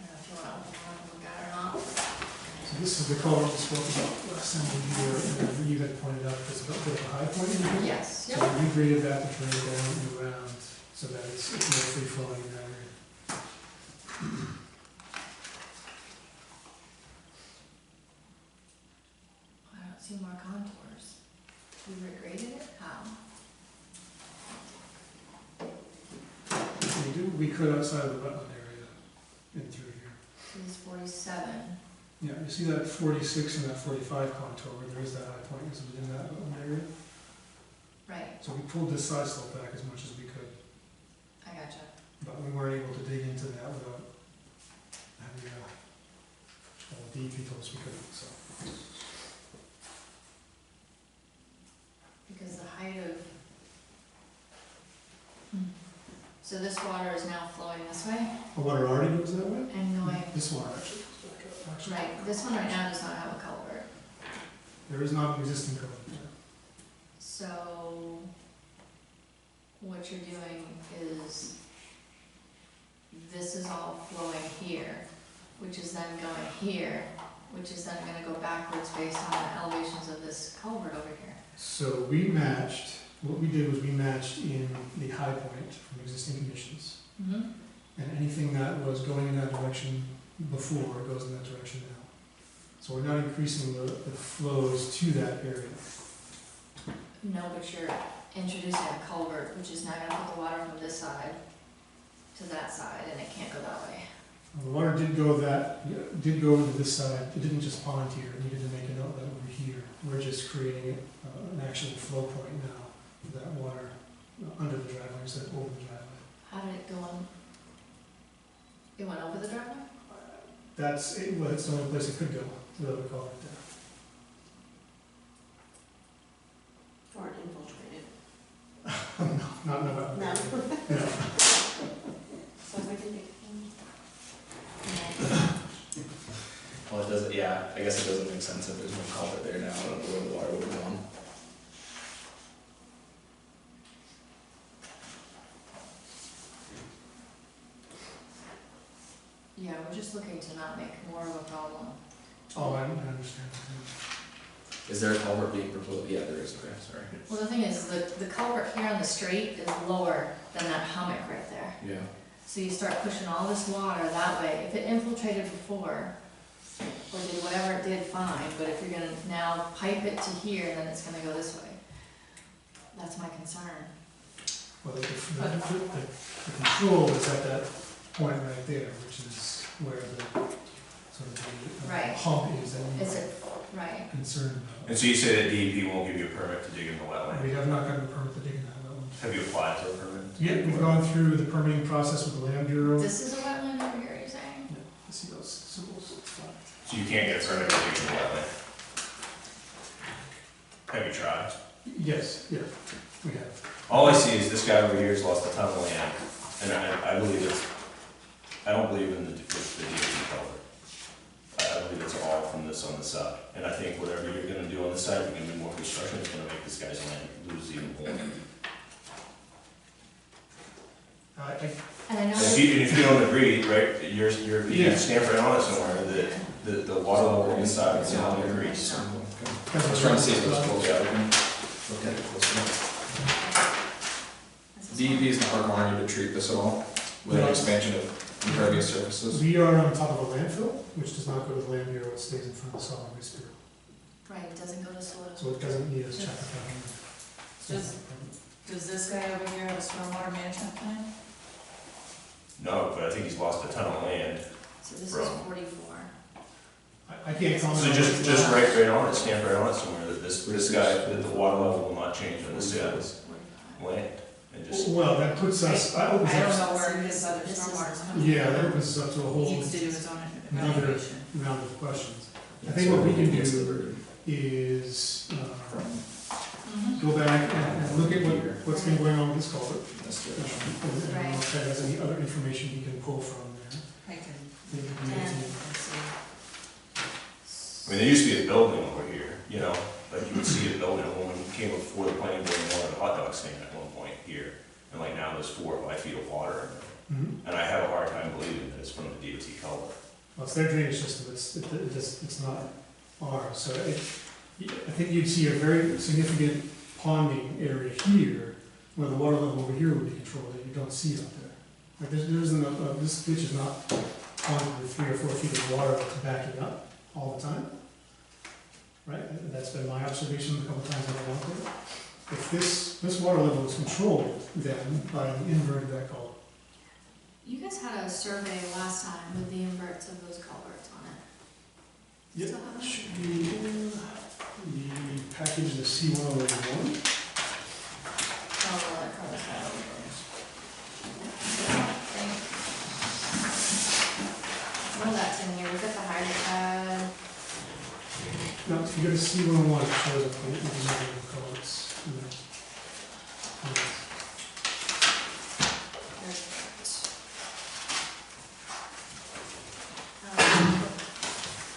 don't know if you want to look at it or not. So this is the color we spoke about last time we were here, and you had pointed out there's a bit of a high point in here. Yes, So we graded that to bring it down and around, so that it's more free flowing in that area. I don't see more contours. We regraded it? How? We could outside of the wetland area in through here. This is 47. Yeah, you see that 46 and that 45 contour, where there is that high point, is within that wetland area. Right, So we pulled this side slope back as much as we could, I gotcha. but we weren't able to dig into that without having deep because we couldn't, so. Because the height of... So this water is now flowing this way The water already goes that way? and going... This water actually goes back up, actually. Right, this one right now does not have a culvert. There is not an existing culvert there. So what you're doing is this is all flowing here, which is then going here, which is then gonna go backwards based on the elevations of this culvert over here. So we matched, what we did was we matched in the high point from existing conditions. Mm-hmm. And anything that was going in that direction before goes in that direction now. So we're not increasing the flows to that area. No, but you're introducing a culvert, which is now gonna put the water from this side to that side, and it can't go that way. The water did go over to this side. It didn't just pond here. It needed to make an outlet over here. We're just creating an actual flow point now for that water under the driveway instead of over the driveway. How did it go on? It went over the driveway? That's the only place it could go, without a culvert there. Or infiltrated. Not in the wetland. No. No. So we can make. Well, it doesn't, yeah, I guess it doesn't make sense if there's no culvert there now, I don't know where the water would have gone. Yeah, we're just looking to not make more of a problem. Oh, I understand. Is there a culvert being proposed? Yeah, there is, okay, sorry. Well, the thing is, the culvert here on the straight is lower than that hummock right there. Yeah. So you start pushing all this water that way. If it infiltrated before, or did whatever it did, fine, but if you're gonna now pipe it to here, then it's gonna go this way. That's my concern. Well, the control is at that point right there, which is where the, sort of the Right. hump is that Is we're it, right, concerned about. And so you say that DEP won't give you a permit to dig in the wetland? We have not gotten a permit to dig in that wetland. Have you applied for a permit? Yeah, we've gone through the permitting process with the Land Bureau. this is a wetland over here, you're saying? Yeah, you see those symbols, it's fine. So you can't get a permit to dig in the wetland? Have you tried? Yes, yeah, we have. All I see is this guy over here has lost a ton of land, and I believe it's, I don't believe in the DEP culvert. I believe it's all from this on the side, and I think whatever you're gonna do on the side, you're gonna do more construction, it's gonna make this guy's land lose even more. And I know, If you don't agree, right, you Yeah. stand right on it somewhere, that the water level on this side is gonna increase. I was trying to see if it was close, yeah, we can look at it closer. DEP is not requiring you to treat this at all with an expansion of impervious surfaces? We are on top of a landfill, which does not go to the Land Bureau, it stays in front of the Solid Waste Bureau. right, it doesn't go to soil. So it doesn't need us chapter 500. Does this guy over here have a stormwater management plan? No, but I think he's lost a ton of land. So this is From- 44. I can't comment. So on just it. right on it, stand right on it somewhere, that this guy, that the water level will not change on this guy's 45. land. And just, Well, that puts us, that I opens don't up, know where his other This is- stormwater's coming from. yeah, that opens us up to a He whole needs to do his own another evaluation. round of questions. I think what we can do is go back and look at what's been going on with this culvert. And if that has any other information we can pull from there. I can, Maybe we Yeah. need to- I mean, there used to be a building over here, you know, like you would see a building, a woman came before the planning board and wanted a hot dog stand at one point here. and like now there's 4 or 5 feet of water in there. Mhm. And I have a hard time believing that it's from the DOT culvert. Well, it's their drainage system, it's not ours, so I think you'd see a very significant ponding area here, where the water level over here would be controlled, that you don't see up there. Like, there isn't this ditch is not ponded with 3 or 4 feet of water that's backing up all the time. Right, and that's been my observation a couple times when I went there. If this water level is controlled, then by an invert of that culvert. You guys had a survey last time with the inverts of those culverts on it. Yep, Still have that? should be in the package, the C-101. Oh, well, that covers that over. Well, that's in here, we've got the hydro pad. No, if you go to C-101, it shows up the number of culverts.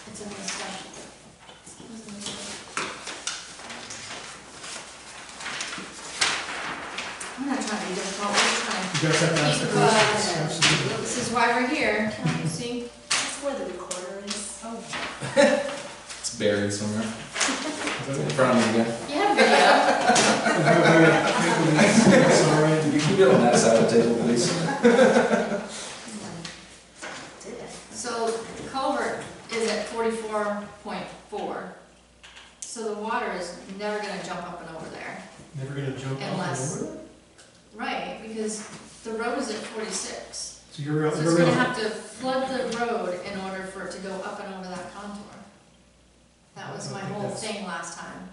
It's in this stuff. I'm not trying to be difficult, we're just trying You guys have to ask the Keep, questions, absolutely. this is why we're here, you see? That's where the recorder is. Oh. It's buried somewhere. In front of me again. You have video. Sorry. You can get on that side of the table, please. So culvert is at 44.4. So the water is never gonna jump up and over there. Never gonna jump off Unless- and over it? Right, because the road is at 46. So you're, So it's gonna have to flood the road in order for it to go up and over that contour. That was my I think whole that's- thing last time.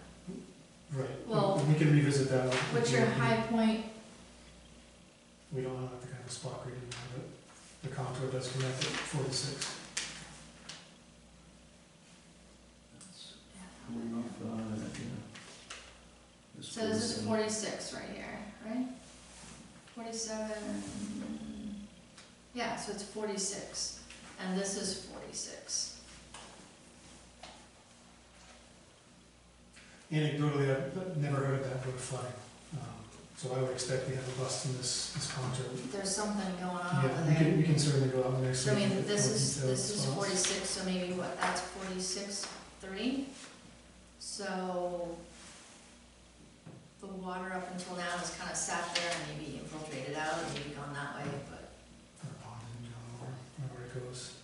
right. Well, We can revisit that. one. What's your high point? We don't have the kind of spot reading now, but the contour does connect at 46. So this is 46 right here, right? 47, yeah, so it's 46, and this is 46. Anecdotally, I've never heard of that road flooding. So I would expect we have a bust in this contour. There's something going on Yeah, over we there. can certainly go out next So I week. mean, with this more is detailed spots. 46, so maybe what, that's 46.3? So the water up until now has kind of sat there and maybe infiltrated out, and maybe gone that way, but Or pond and down where it goes.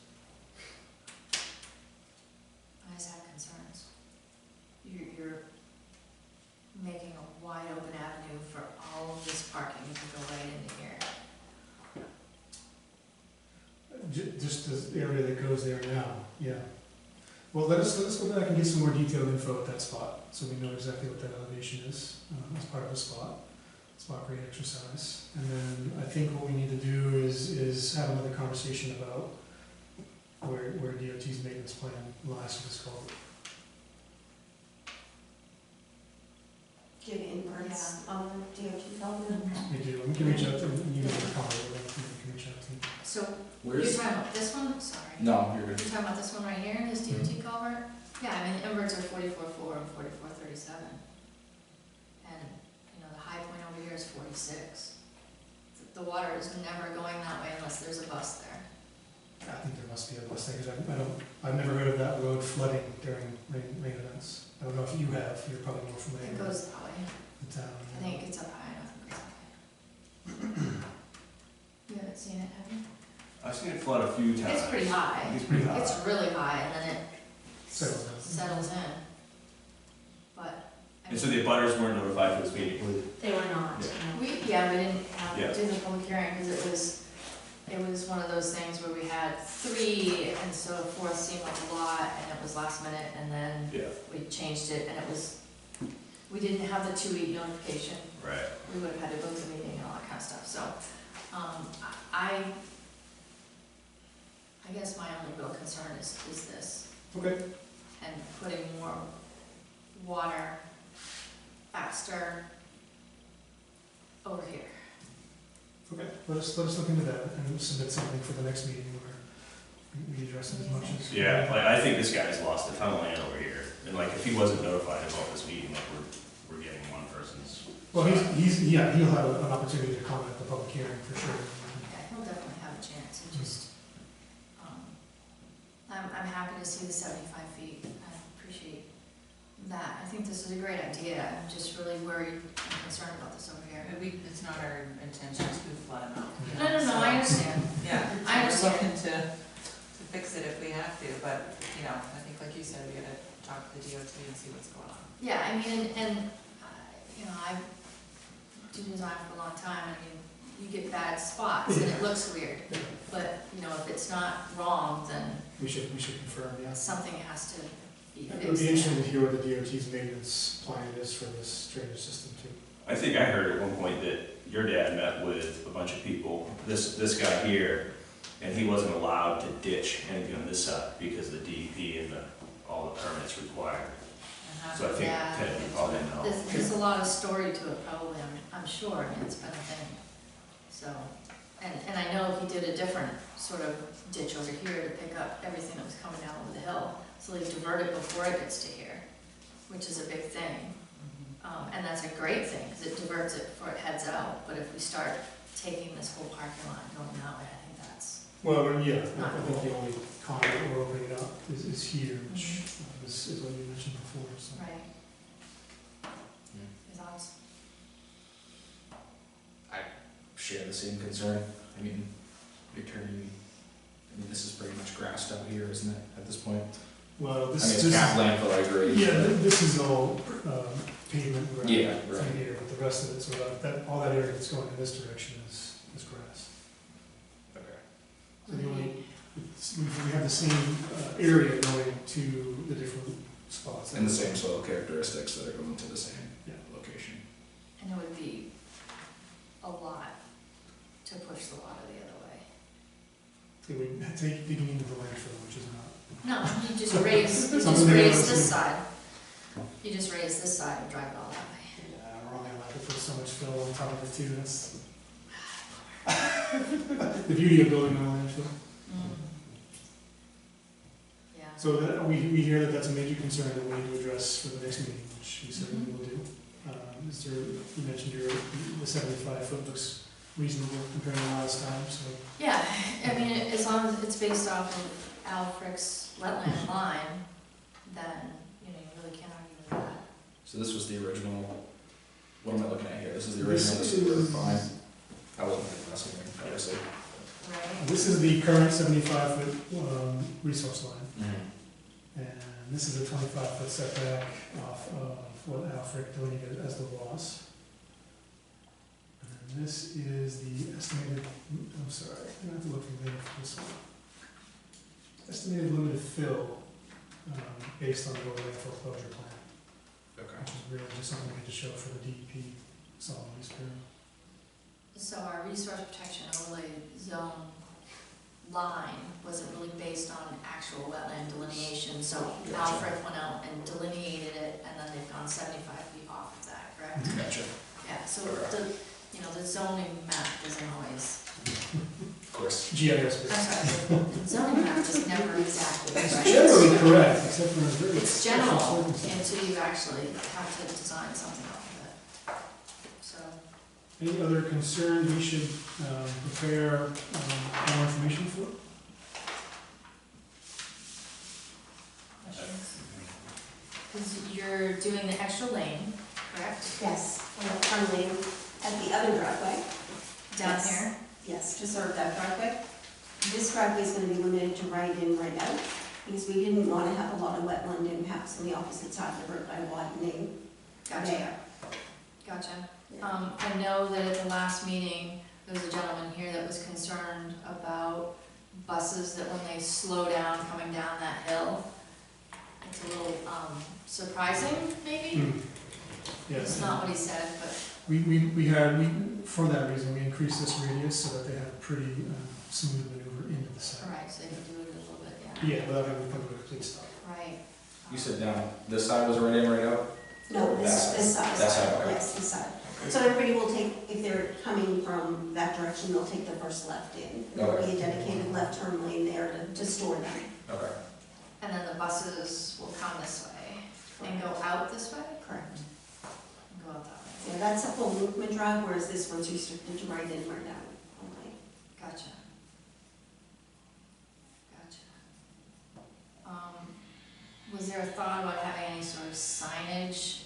I just have concerns. You're making a wide open avenue for all of this parking to go right into here. Just the area that goes there now, yeah. Well, let us go back and get some more detailed info at that spot, so we know exactly what that elevation is, as part of the spot grade exercise. And then I think what we need to do is have another conversation about where DOT's maintenance plan lies for this culvert. Do you have inverts on the DOT culvert? We do, we can reach out to, you know, the culvert, we can reach out to. So you're Where's? talking about this one? Sorry. No, you're good. You're talking about this one right here, this DOT culvert? Yeah, I mean, the inverts are 44.4 and 44.37. And, you know, the high point over here is 46. The water is never going that way unless there's a bust there. I think there must be a bust there, because I've never heard of that road flooding during rain events. I don't know if you have, you're probably more familiar It with goes that way. the town. I think it gets up high enough and goes that way. You haven't seen it, have you? I've seen it flood a few times. It's pretty high. It's pretty high. It's really high, and then it Settles down. settles in. But, I And so mean, the abutters weren't notified for this meeting? They were not, Yeah. no. we didn't have, Yeah. do the public hearing, because it was one of those things where we had 3, and so 4 seemed like a lot, and it was last minute, and then Yeah, we changed it, and it was, we didn't have the 2-week notification. right. We would have had to book the meeting and all that kind of stuff, so, I guess my only real concern is this, Okay, and putting more water faster over here. okay, let us look into that and submit something for the next meeting where we address it as much as. Yeah, like, I think this guy's lost a ton of land over here, and like, if he wasn't notified about this meeting, like, we're getting one person's. Well, yeah, he'll have an opportunity to comment at the public hearing for sure. Yeah, he'll definitely have a chance, it just, I'm happy to see the 75 feet, I appreciate that. I think this is a great idea, I'm just really worried and concerned about this over here. It's not our intention to flood them out. you No, know, no, so- I understand. Yeah, I so we're looking understand. to fix it if we have to, but, you know, I think like you said, we gotta talk to the DOT and see what's going on. Yeah, I mean, and, you know, I've do design for a long time, I mean, you get bad spots and it looks weird. But, you know, if it's not wrong, then We should confirm, yeah. something has to be fixed. It would be interesting to hear what the DOT's maintenance plan is for this drainage system too. I think I heard at one point that your dad met with a bunch of people, this guy here, and he wasn't allowed to ditch anything on this side because the DEP and all the permits required. So I think Yeah. Ted probably know. There's a lot of story to it probably, I'm sure, I mean, it's been a thing. So, and I know he did a different sort of ditch over here to pick up everything that was coming down over the hill. So they divert it before it gets to here, which is a big thing. And that's a great thing, because it diverts it before it heads out. But if we start taking this whole parking lot and going that way, I think that's, Well, yeah, I think the only comment that we're opening it up is here, which is what you mentioned before, so. right. Your thoughts? Share the same concern. I mean, you're turning, I mean, this is pretty much grassed out here, isn't it, at this point? Well, I mean, this it's cap land, but I agree. yeah, this is all pavement gravel Yeah, right. from here, but the rest of it, so that, all that area that's going in this direction is grass. Okay. So the only, we have the same area going to the different spots. And the same soil characteristics that are going to the same Yeah. location. And it would be a lot to push the water the other way. It would take digging into the landfill, which is not. No, you just raise Something else. this side. You just raise this side and drive it all that way. Yeah, we're only allowed to put so much fill on top of it too, that's the beauty of building on a landfill. Yeah. So that, we hear that that's a major concern that we need to address for the next meeting, which we said we will do. Is there, you mentioned the 75-foot looks reasonable compared to last time, so. Yeah, I mean, as long as it's based off of Al Frick's wetland line, then, you know, you really can't argue with that. So this was the original, what am I looking at here? This is the This original, this is is- the fine. I wasn't impressed with it, obviously. Right? This is the current 75-foot resource line, Mm-hmm. and this is a 25-foot setback off of what Al Frick delineated as the loss. And this is the estimated, I'm sorry, I have to look from there for this one. Estimated limited fill based on the overlay foreclosure plan, Okay. which is really just something we had to show for the DEP solid waste bureau. So our resource protection overlay zone line wasn't really based on actual wetland delineation, so Al Frick went out and delineated it, and then they've gone 75 feet off of that, correct? Gotcha. Yeah, so the, you know, the zoning map doesn't always, Of course. GIS. I'm sorry, the zoning map is never exactly It's right. generally correct, except for in very It's special general circumstances. until you actually have to design something off of it. So, Any other concerns we should prepare more information for? because you're doing the extra lane, correct? Yes, on the turn lane at the other driveway. Down Yes. here? Yes, to serve that driveway. This driveway is gonna be limited to right in, right out, because we didn't wanna have a lot of wetland impacts on the opposite side of the road by widening Gotcha, there. gotcha. Yeah. I know that at the last meeting, there was a gentleman here that was concerned about buses that when they slow down coming down that hill, it's a little surprising, maybe? Yes. It's not what he said, but, For that reason, we increased this radius so that they have a pretty smooth maneuver into the site. right, so they can do it a little bit, yeah. Yeah, without having to come to a complete stop. Right. You said down, this side was right in, right out? No, That this side. That side, okay. Yes, this side. So everybody will take, if they're coming from that direction, they'll take the first left in. There'll be a dedicated left turn lane there to store them. Okay. And then the buses will come this way and go out this way? Correct. that's a full movement drive, whereas this one's restricted to right in, right out only. Gotcha. Was there a thought about having any sort of signage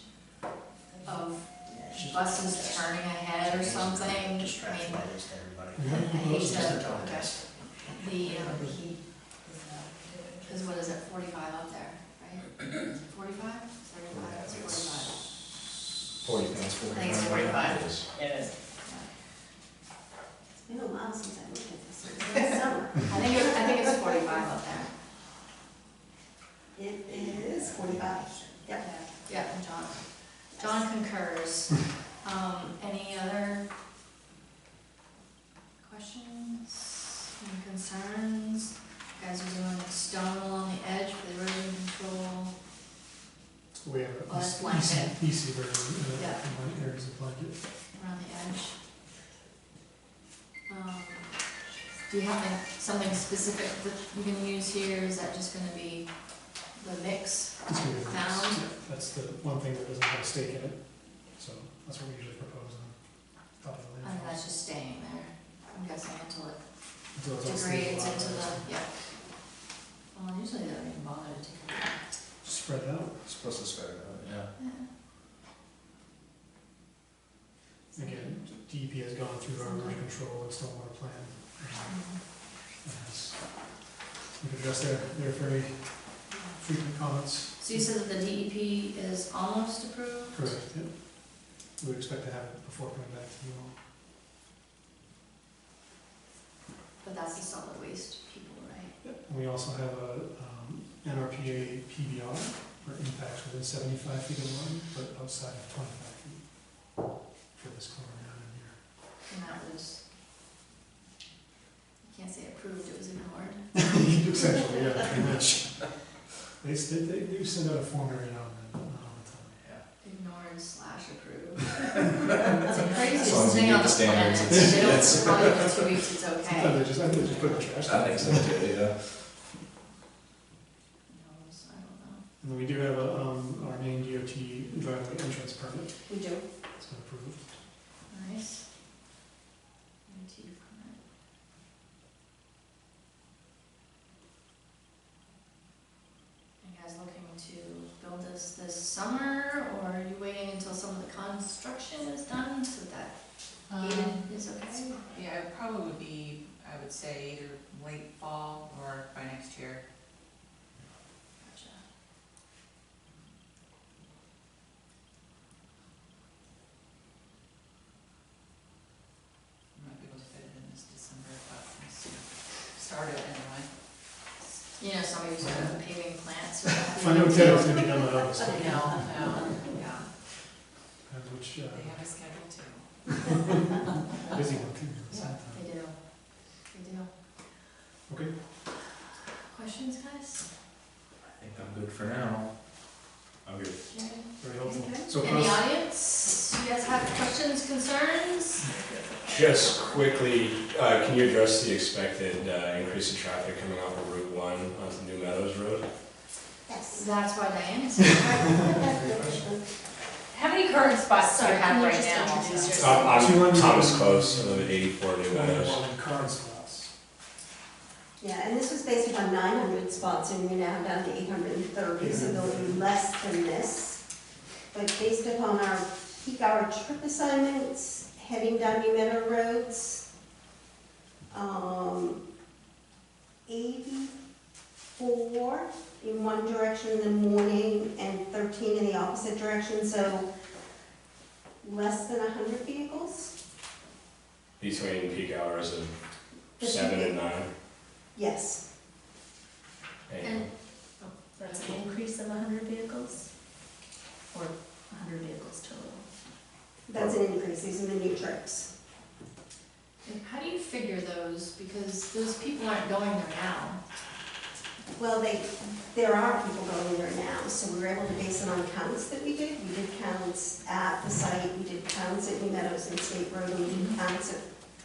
of buses turning ahead or something? Distract I mean, lights to everybody. I hate Just a to, tone okay. test. The heat, because what is it, 45 up there, right? 45? 35? It's 45. 40 minutes, 40. I think it's 45. It is. It is. It's been a while since I looked at this, it's been summer. I think it's 45 up there. It is 45, yep. Yeah, and John concurs. Any other questions, any concerns? You guys are doing stone along the edge for the erosion control. We have Oh, that's a blanket. EC version, Yeah. in my areas of blanket. Around the edge. Do you have something specific that you can use here? Is that just gonna be the mix? It's gonna be a mix. Mound? Yeah, that's the one thing that doesn't have a stake in it, so that's what we usually propose on top of the And landfill. that's just staying there, I'm guessing, until it Until it's all degrades into stabilized. the, yeah. Well, usually they don't even bother to take it out. Spread it out. Supposed to spread it out, yeah. Again, DEP has gone through our erosion control and stormwater plan. We've addressed their very frequent comments. So you said that the DEP is almost approved? Correct, yeah. We would expect to have it before coming back to you all. But that's the solid waste people, right? Yep. And we also have a NRPA PBR, for impacts within 75 feet of the line, but outside of 25 feet for this corner down in here. And that was, you can't say approved, it was ignored. Essentially, yeah, pretty much. They do send out a form every now and then, not all the time. Ignored / approved. It's the As long craziest as you thing meet on the the planet. standards, They don't it's- tell you in 2 weeks it's Sometimes okay. I think they just put it in the trash. That makes sense too, yeah. Knows, I don't know. And then we do have our main DOT driveway entrance permit. We do. It's been approved. Nice. DOT permit. Are you guys looking to build this summer, or are you waiting until some of the construction is done so that gated is okay? Yeah, it probably would be, I would say, either late fall or by next year. Gotcha. Might be able to fit it in this December, but we'll see. Start it anyway. You know, somebody who's got a paving plant, so. I know Ted's gonna be done with August, No, yeah, which, they have a schedule too. busy one too. at the same Yeah, time. they do. They do. Okay. Questions, guys? I think I'm good for now. I'm good. Jerry? Very helpful. Okay. So In the across, audience, you guys have questions, concerns? Just quickly, can you address the expected increase in traffic coming off of Route 1 onto New Meadows Road? Yes. That's why Diane is here. How many current spots do you Sorry, have can you right just now? introduce yourself? I'm 200 Thomas Close, I live at 84 New Meadows. on current spots. Yeah, and this was based upon 900 spots, and we're now down to 830, so they'll be less than this. But based upon our peak hour trip assignments, heading down New Meadow roads, 84 in one direction in the morning and 13 in the opposite direction, so less than 100 vehicles. Between peak hours of 7 and 9. Yes. And, That's an increase of 100 vehicles? Or 100 vehicles total? That's an increase, these are the new trips. and how do you figure those? Because those people aren't going there now. Well, there are people going there now, so we were able to base it on counts that we did. We did counts at the site, we did counts at New Meadows and State Road, and we did counts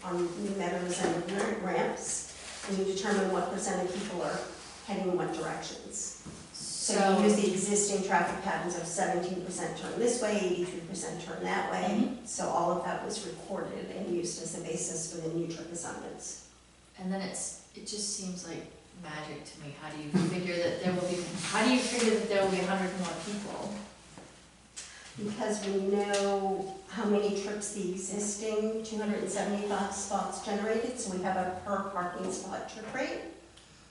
on New Meadows and ramps. And we determined what percent of people are heading in what directions. So you use the existing traffic patterns of 17% turn this way, 83% turn that way. So all of that was recorded and used as the basis for the new trip assignments. And then it just seems like magic to me. How do you figure that there will be 100 more people? Because we know how many trips the existing 275 spots generated, so we have a per parking spot trip rate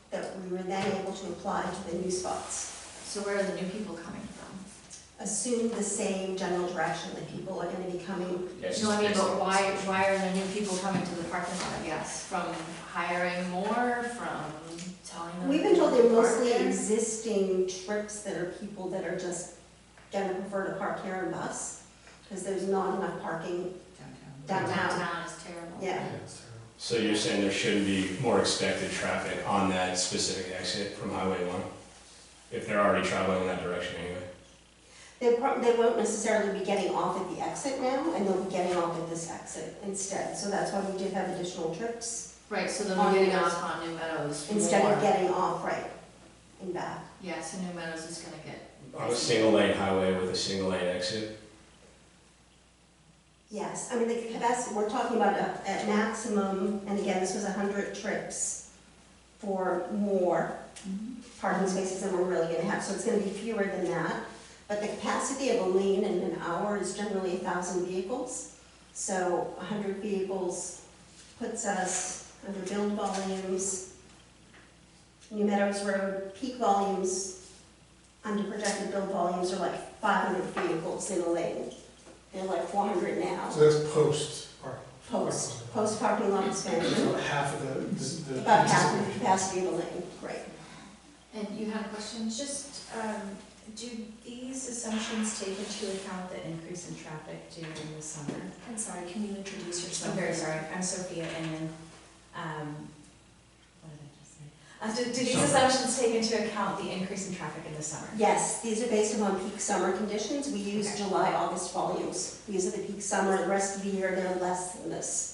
that we were then able to apply to the new spots. So where are the new people coming from? Assume the same general direction that people are gonna be coming. No, I mean, but why are the new people coming to the parking lot, I guess? From hiring more, from telling them? We've been told they're to park mostly there? existing trips that are people that are just gonna prefer to park here and bus, because there's not enough parking downtown. Downtown is terrible. Yeah. So you're saying there shouldn't be more expected traffic on that specific exit from Highway 1? If they're already traveling in that direction anyway? They won't necessarily be getting off at the exit now, and they'll be getting off at this exit instead. So that's why we did have additional trips, Right, so they'll be getting off on New Meadows instead more. of getting off right and back. Yeah, so New Meadows is gonna get. On a single lane highway with a single lane exit? Yes, I mean, the capacity, we're talking about at maximum, and again, this was 100 trips for more parking spaces than we're really gonna have, so it's gonna be fewer than that. But the capacity of a lane in an hour is generally 1,000 vehicles. So 100 vehicles puts us under build volumes. New Meadows Road, peak volumes, under projected build volumes are like 500 vehicles in a lane. They're like 400 now. So that's post parking. Post parking lot expansion. About half of the. About half the capacity of the lane, right. And you had a question? Just, do these assumptions take into account the increase in traffic during the summer? I'm sorry, can you introduce yourself? I'm very sorry. I'm Sophia Inman. What did I just say? Do these assumptions take into account the increase in traffic in the summer? Yes, these are based upon peak summer conditions. We use Okay. July, August volumes. These are the peak summer, the rest of the year they're less than this.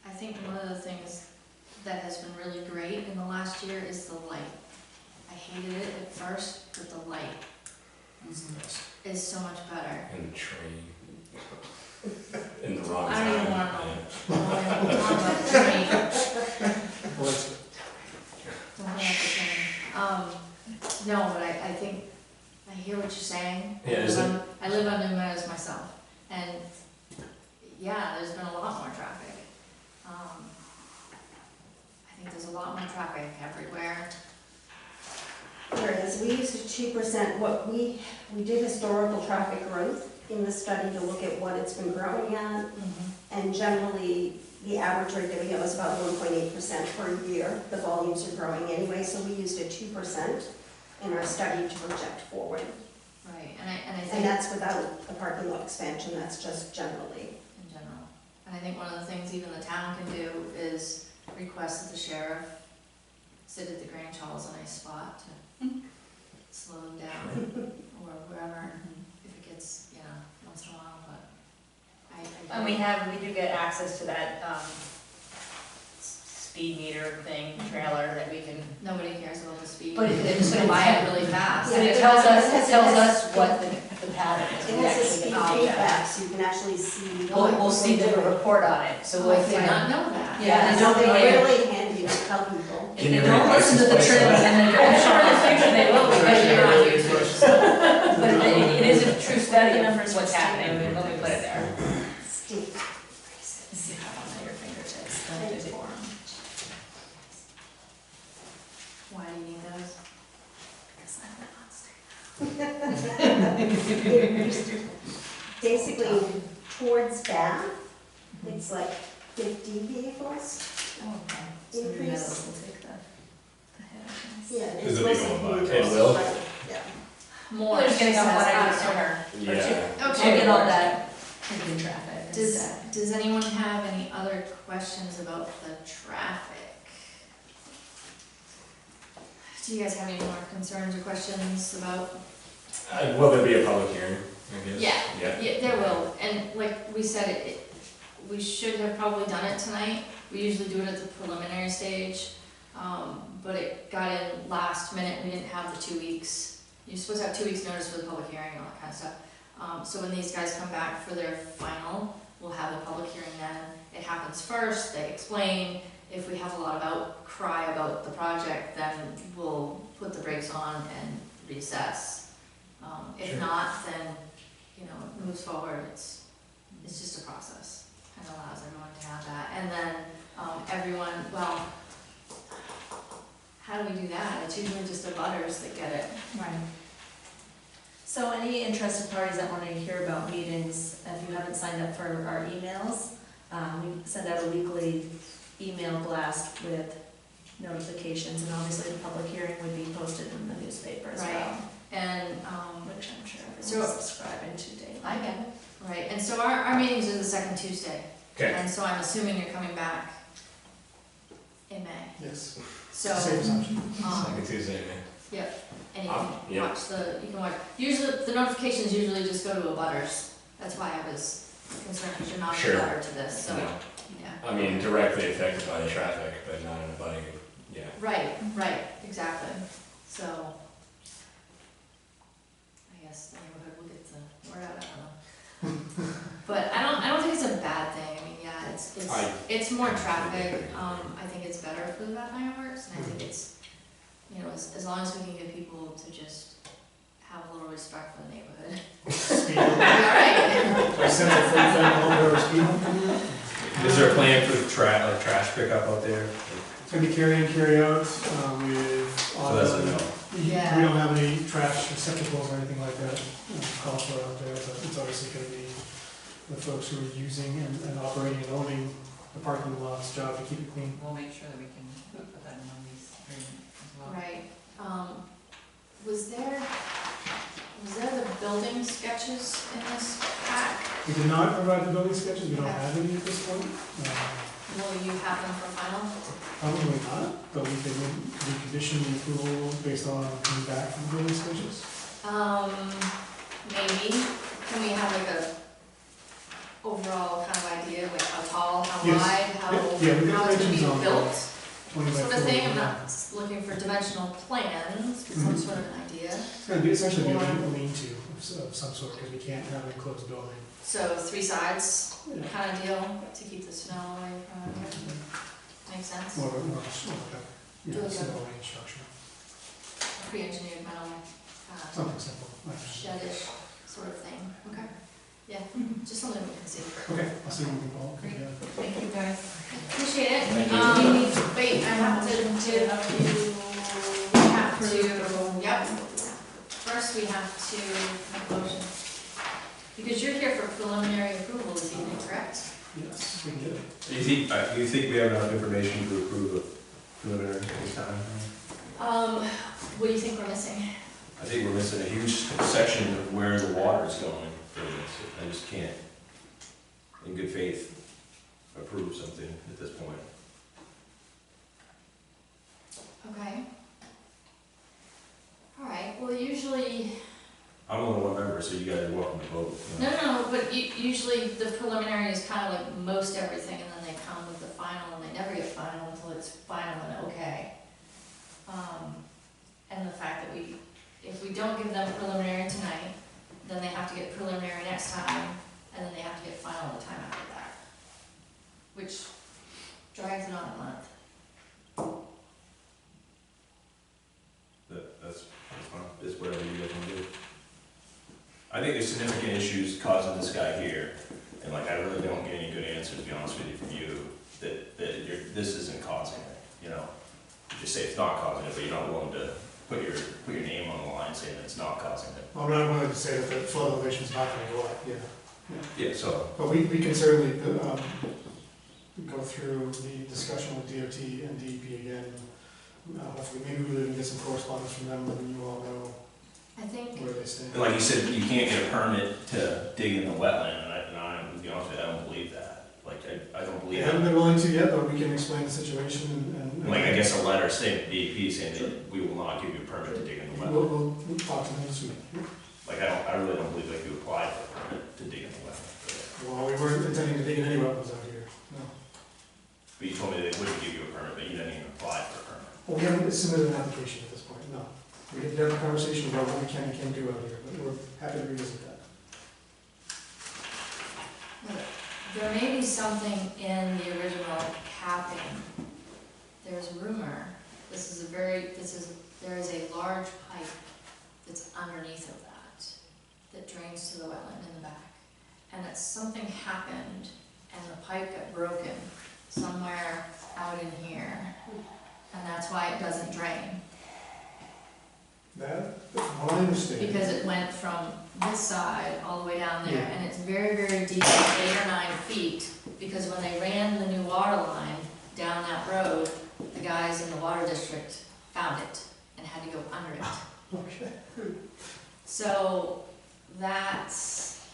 I think one of the things that has been really great in the last year is the light. I hated it at first, but the light is so much better. And the train. In the wrong I time. don't even wanna know. Yeah. I don't wanna talk about the train. Don't bring up the train. No, but I think, I hear what you're saying. Yeah, is it- I live on New Meadows myself, and yeah, there's been a lot more traffic. I think there's a lot more traffic everywhere. Whereas we used a 2%, we did historical traffic growth in the study to look at what it's been growing at. And generally, the average rate that we have is about 1.8% per year. The volumes are growing anyway, so we used a 2% in our study to project forward. Right, and I And think, that's without the parking lot expansion, that's just generally. in general, and I think one of the things even the town can do is request that the sheriff sit at the Grange Hall as a nice spot to slow them down, or wherever, if it gets, once in a while, but I. And we do get access to that, speed meter thing, trailer that we can. Nobody cares about the speed, But they're just gonna buy it really fast. Yeah, It but tells us, it it tells has- us what the pattern is. It We has a actually speed can see that. feedback, so you can actually see. We'll see the report on it, so Oh, we'll I did find. not know that. Yeah, So they're yeah. really handy to tell people. If Can you they don't read listen to the license trailer, plates? then I'm sure in the future they will, because you're on YouTube. But it is a true study of what's happening, and let me put it there. Steve. See how on your fingertips. Thank you. Why do you need those? Basically, towards Bath, it's like 50 vehicles Oh, okay. So New Meadows will take the hit, I guess. Yeah, Is it's it mostly going by? vehicles. It will? Right, yeah. More. We're just getting off one idea says, sooner. Yeah. We'll Okay. get all that in traffic Does, instead. does anyone have any other questions about the traffic? Do you guys have any more concerns or questions about? Will there be a public hearing, I guess? Yeah. Yeah. Yeah, there will, and like we said, we should have probably done it tonight. We usually do it at the preliminary stage. But it got in last minute, we didn't have the 2 weeks. You're supposed to have 2 weeks notice for the public hearing and all that kind of stuff. So when these guys come back for their final, we'll have a public hearing then. It happens first, they explain. If we have a lot of outcry about the project, then we'll put the brakes on and reassess. If Sure. not, then, you know, it moves forward. It's just a process. Kind of allows everyone to have that. And then everyone, well, how do we do that? It's usually just the butters that get it. Right. So any interested parties that want to hear about meetings, if you haven't signed up for our emails, we send out a weekly email blast with notifications, and obviously the public hearing would be posted in the newspaper as well. Right. And, Which I'm sure So- everyone's subscribing to daily. I get it. Right, and so our meetings are the second Tuesday. Okay. And so I'm assuming you're coming back in May. Yes. So, Safe assumption. Second Tuesday, man. and you Yeah. can watch, usually, the notifications usually just go to a butters. That's why I was concerned, because you're not a Sure. butter to this, so, No. yeah. I mean, directly affected by the traffic, but not in a budding, yeah. Right, exactly. So, I guess the neighborhood will get the word out, I don't know. But I don't think it's a bad thing. I mean, yeah, it's more traffic. I think it's better for the Beth fireworks, and I think it's, you know, as long as we can get people to just have a little respect for the neighborhood. Speed. All right. I sent a 45 mile/hour speed hump. Is there a plan for trash pickup out there? It's gonna be carry in, carry out, with. So that's a no. We Yeah. don't have any trash receptacles or anything like that, called for out there, but it's obviously gonna be the folks who are using and operating and owning the parking lot's job to keep it clean. We'll make sure that we can put that in the lease agreement as well. Right. Was there the building sketches in this pack? We did not provide the building sketches, we don't have any at this point. Will you have them for final? Probably not, but we could recondition the approval based on coming back from the building sketches. Maybe. Can we have like a overall kind of idea, like how tall, how Yes. wide, how, Yeah, we got how it's gonna be dimensions on built? 20 by Sort of 40. thing. I'm not looking for dimensional plans, but some sort of an idea. It's gonna be essentially a lean-to of some sort, because we can't have an enclosed building. So 3 sides Yeah. kind of deal to keep the snow away from it. Makes sense? More of a, you know, Okay. single lane structure, Pre-engineered metal, something simple. shedish sort of thing. Okay. Yeah, just something we can see. Okay, I'll see what we can call. Great. Yeah. Thank you, guys. Appreciate it. Thank you. Wait, I have to, yep. First, we have to make a motion. Because you're here for preliminary approval this evening, correct? Yes, we can get it. Do you think we have enough information to approve a preliminary at this time? What do you think we're missing? I think we're missing a huge section of where the water is going for this. I just can't, in good faith, approve something at this point. Okay. All right, well, usually, I'm only one member, so you guys are welcome to vote. you know. no, but usually the preliminary is kind of like most everything, and then they come with the final, and they never get final until it's final and okay. And the fact that if we don't give them preliminary tonight, then they have to get preliminary next time, and then they have to get final the time after that, which drags it on a month. That's fine, it's whatever you guys want to do. I think there's significant issues causing this guy here, and like, I really don't get any good answers, to be honest with you, from you, that this isn't causing it, you know? You just say it's not causing it, but you're not willing to put your name on the line saying that it's not causing it. I'm not willing to say that the flood elevation is not gonna go up, yeah. Yeah, so, But we can certainly, go through the discussion with DOT and DEP again. Hopefully, maybe we'll even get some correspondence from them, letting you all know I think, where they stand. and like you said, you can't get a permit to dig in the wetland, and to be honest with you, I don't believe that. Like, I don't They believe haven't that. been willing to yet, but we can explain the situation and. And like, I guess a letter saying to DEP saying that we will not give you a permit to dig in the wetland. We'll talk to them this week. Like, I really don't believe like you applied for a permit to dig in the wetland. Well, we weren't intending to dig in any wetlands out here, no. But you told me they wouldn't give you a permit, but you didn't even apply for a permit. we haven't submitted an application at this point, no. We did have a conversation about what we can and can't do out here, but we're happy to revisit that. There may be something in the original capping. There's rumor, there is a large pipe that's underneath of that drains to the wetland in the back. And that something happened and the pipe got broken somewhere out in here. And that's why it doesn't drain. That, from what I understand. Because it went from this side all the way down there, Yeah. and it's very, very deep, 8 or 9 feet, because when they ran the new water line down that road, the guys in the water district found it and had to go under it. Okay. So that's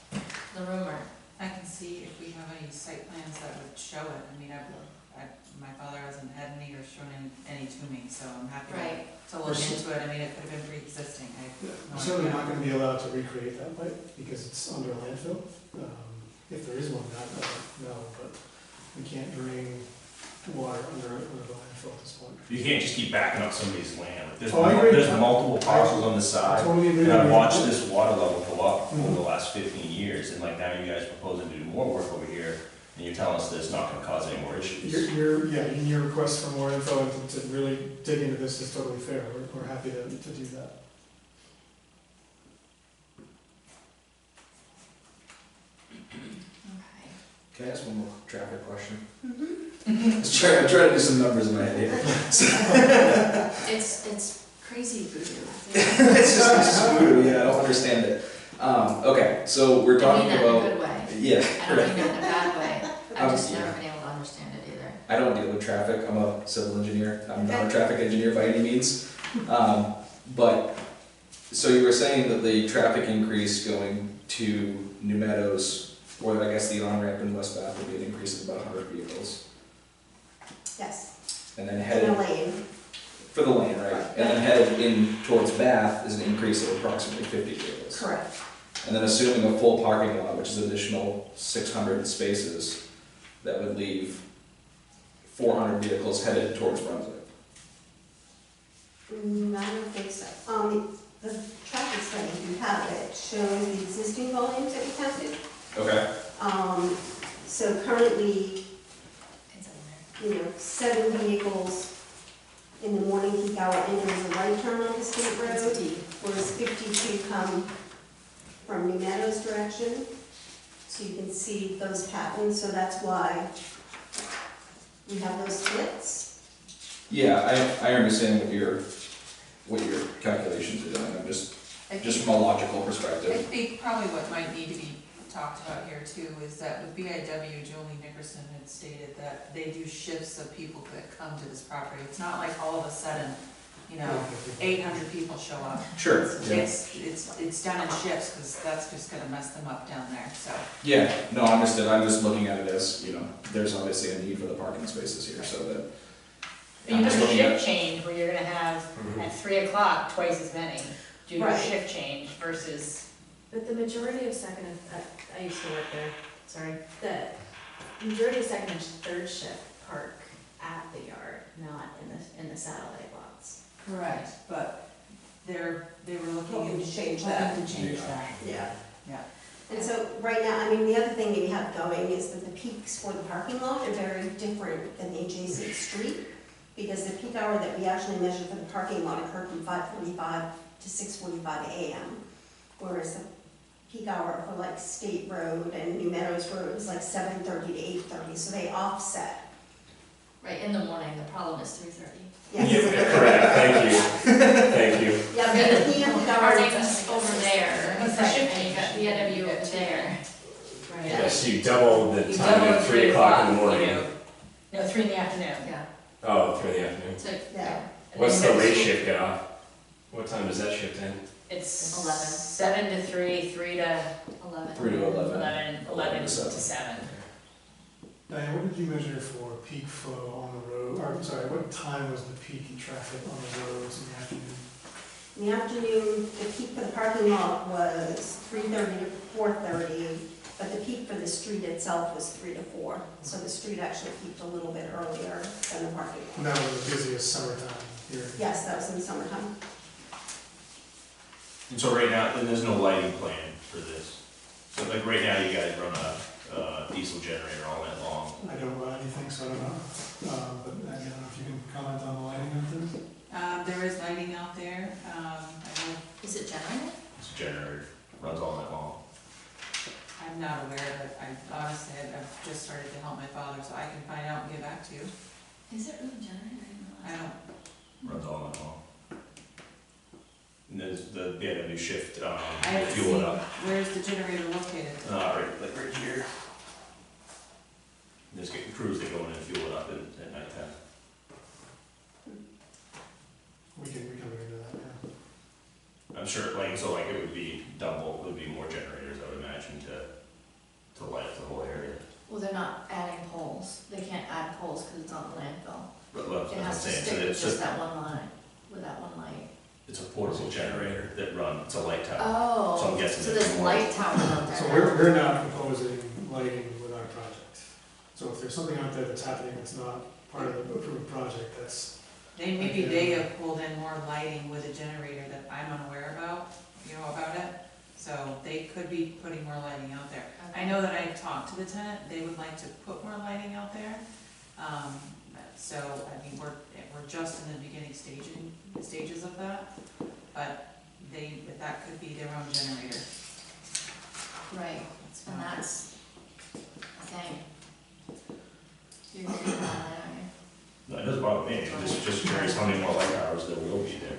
the rumor. I can see if we have any site plans that would show it. I mean, my father hasn't had any or shown any to me, so I'm happy Right. to look into it. I mean, it could have been pre-existing. I have We're no certainly idea. not gonna be allowed to recreate that pipe because it's under landfill. If there is one, I don't know, but we can't drain water under the landfill at this point. You can't just keep backing up somebody's land. There's, Oh, I agree. there's multiple parcels on the I side. totally agree. And I've with you. watched this water level go up over Mhm. the last 15 years, and like now you guys proposing to do more work over here, and you're telling us that it's not gonna cause any more issues. Your request for more info and to really dig into this is totally fair. We're happy to do that. Okay. Can I ask one more traffic question? Mhm. I'm trying to do some numbers in my head here. It's crazy voodoo. It's just voodoo, yeah, I don't understand it. Okay, so we're I talking mean that in a about, good way. yeah, I don't mean that in a bad way. I've just Yeah. never been able to understand it either. I don't deal with traffic, I'm a civil engineer, I'm not a traffic engineer by any means. But, so you were saying that the traffic increase going to New Meadows, or I guess the on-ramp in West Bath would be an increase of about 100 vehicles. Yes, And then in headed, a lane. for the lane, right? And then headed in towards Bath is an increase of approximately 50 vehicles. Correct. And then assuming a full parking lot, which is additional 600 spaces, that would leave 400 vehicles headed towards Brunswick. I don't think so. The traffic study, if you have it, shows the existing volumes that we counted. Okay. So currently, It's in there. 7 vehicles in the morning peak hour enters a right turn on the state road, whereas 52 come from New Meadows direction. So you can see those patterns, so that's why we have those splits. Yeah, I understand what your calculations are doing, I'm just from a logical I perspective. think probably what might need to be talked about here too is that with BIW, Julie Nickerson had stated that they do shifts of people that come to this property. It's not like all of a sudden, 800 people show up. Sure. It's done in shifts, because that's just gonna mess them up down there, so. Yeah, no, understood, I'm just looking at it as, there's obviously a need for the parking spaces here, so that. But you I'm have just a looking at- shift change where you're gonna have at 3 o'clock twice as many due to a Right. shift change versus. But the majority of second and, I used to work there, sorry, the majority of second and third shift park at the yard, not in the satellite lots. Correct, but they were Hoping looking to change hoping that. to change that. Yeah. Yeah. And so right now, the other thing that we have going is that the peaks for the parking lot are very different than the adjacent street, because the peak hour that we actually measured for the parking lot occurred from 5:45 to 6:45 a.m., whereas the peak hour for like State Road and New Meadows Road is like 7:30 to 8:30, so they offset. Right, in the morning, the problem is 3:30. Yes. Yeah, correct, thank you, thank you. Yeah, but the PM peak hour Parking's over there, and you got BIW over there. Right. Yes, you double the You time double at at 3 o'clock in the you morning. know. No, 3 in the afternoon. Yeah. Oh, 3 in the afternoon. So, Yeah. And What's then the late it's- shift get off? What time does that shift end? It's 11. 7 to 3, 3 to 11. 3 to 11. 11, 11 to 7. Diane, what did you measure for peak flow on the road, or, sorry, what time was the peak in traffic on the roads in the afternoon? In the afternoon, the peak for the parking lot was 3:30 to 4:30, but the peak for the street itself was 3 to 4. So the street actually peaked a little bit earlier than the parking lot. And that was the busiest summertime here? Yes, that was in the summertime. And so right now, and there's no lighting plan for this. So like right now, you guys run a diesel generator all night long. I don't run anything, so I don't know. But I don't know if you can comment on the lighting of this. There is lighting out there, I know, Is it generated? It's a generator, runs all night long. I'm not aware of it, honestly, I've just started to help my father, so I can find out and get back to you. Is it really generated? I didn't I realize. don't, Runs all night long. And there's the BMW shift, I haven't fuel seen, it up. where's the generator located? Right here. There's getting crews that go in and fuel it up at nighttime. We can look into that, yeah. I'm sure, like it would be double, it would be more generators, I would imagine, to light up the whole area. Well, they're not adding poles. They can't add poles because it's on the landfill. But look, It I'm has to saying, so stick with it's just that one line, with that one light. it's a portable generator that runs, it's a light tower. Oh, So I'm guessing so there's there's more. light towers out there. So we're not proposing lighting with our project. So if there's something out there that's happening that's not part of the approved project, that's, Maybe they have pulled in more lighting with a generator that I'm unaware about, about it. So they could be putting more lighting out there. I know that I talked to the tenant, they would like to put more lighting out there. So, I mean, we're just in the beginning stages of that, but that could be their own generator. Right, It's and not- that's a thing. You're gonna do that, aren't you? No, it doesn't bother me, I'm just curious how many more light towers there will be there.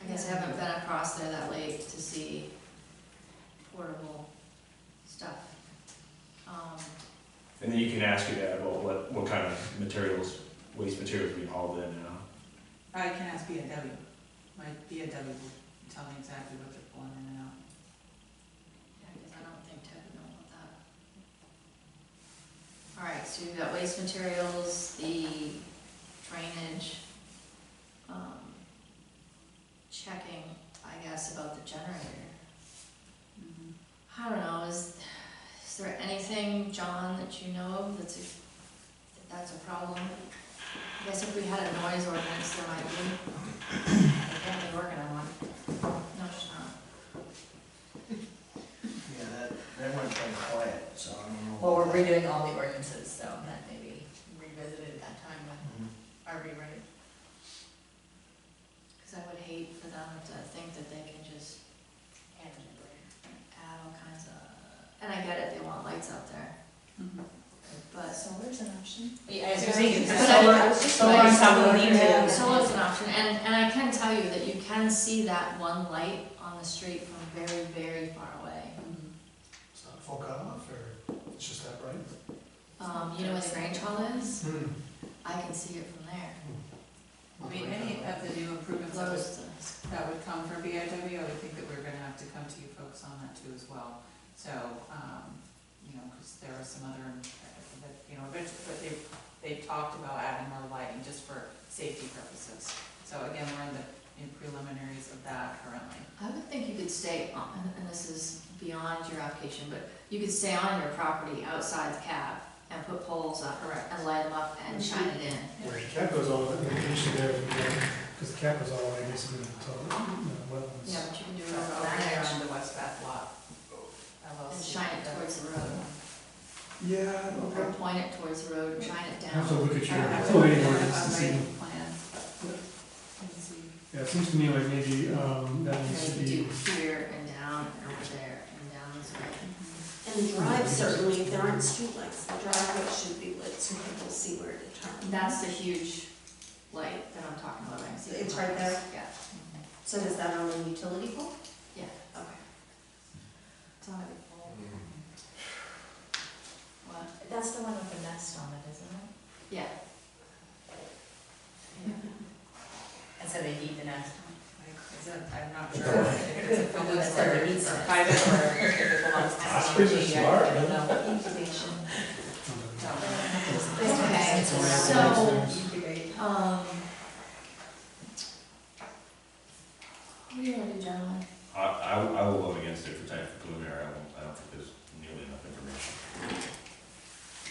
I guess I haven't been across there that late to see portable stuff. And then you can ask you that about what kind of materials, waste materials we hauled in now. I can ask B&W. My B&W will tell me exactly what they're pulling in and out. Yeah, because I don't think Ted would know about that. All right, so you've got waste materials, the drainage, checking, I guess, about the generator. I don't know, is there anything, John, that you know of that's a problem? I guess if we had a noise ordinance, there might be. They're currently working on one. No, it's not. Yeah, that went kind of quiet, so I don't know. Well, we're redoing all the ordinances, so that may be revisited at that time with Mhm. our rewrite. Because I would hate for them to think that they can just And the generator. add all kinds of, and I get it, they want lights out there, but. Solar's an option. Yeah, I was But thinking, I- solar on top of the lean Yeah, to. solar's an option, and I can tell you that you can see that one light on the street from very, very far away. it's not full cutoff, or it's just that bright? You know where the Grange Hall is? Hmm. I can see it from there. I mean, any of the new improvements Close to, that would come from BIW, I would think that we're gonna have to come to you folks on that too as well. So, because there are some other, but they've talked about adding more lighting just for safety purposes. So again, we're in preliminaries of that currently. I would think you could stay on, and this is beyond your application, but you could stay on your property outside the cab and put poles up Correct. and light them up and shine it in. Where the cap goes all, the issue there, because the cap goes all the way basically until, wetlands. Yeah, but you can do it Over over there there on the West Bath lot. and shine it towards the road. Yeah, Or okay. point it towards the road and shine it I have to down. look at I your have to lighting look ordinance at to a see. lighting plan. And see. Yeah, it seems to me like maybe, that needs to Maybe do be, here and down and over there and down this way. And the drive, certainly, if there aren't streetlights, the driveway should be lit so people see where to turn. That's the huge light that I'm talking about, I see. It's right there? Yeah, So is that on a utility pole? yeah, okay. It's on a big pole. What? That's the one with the nest on it, isn't it? Yeah. Yeah. And so they heat the nest. I'm not sure if it's a public That's what or it needs to- private or if it belongs to Ostriches are somebody, smart, I don't man. know. Incubation. Okay, so, what do you wanna do, gentlemen? I will vote against it for time for preliminary, I don't think there's nearly enough information.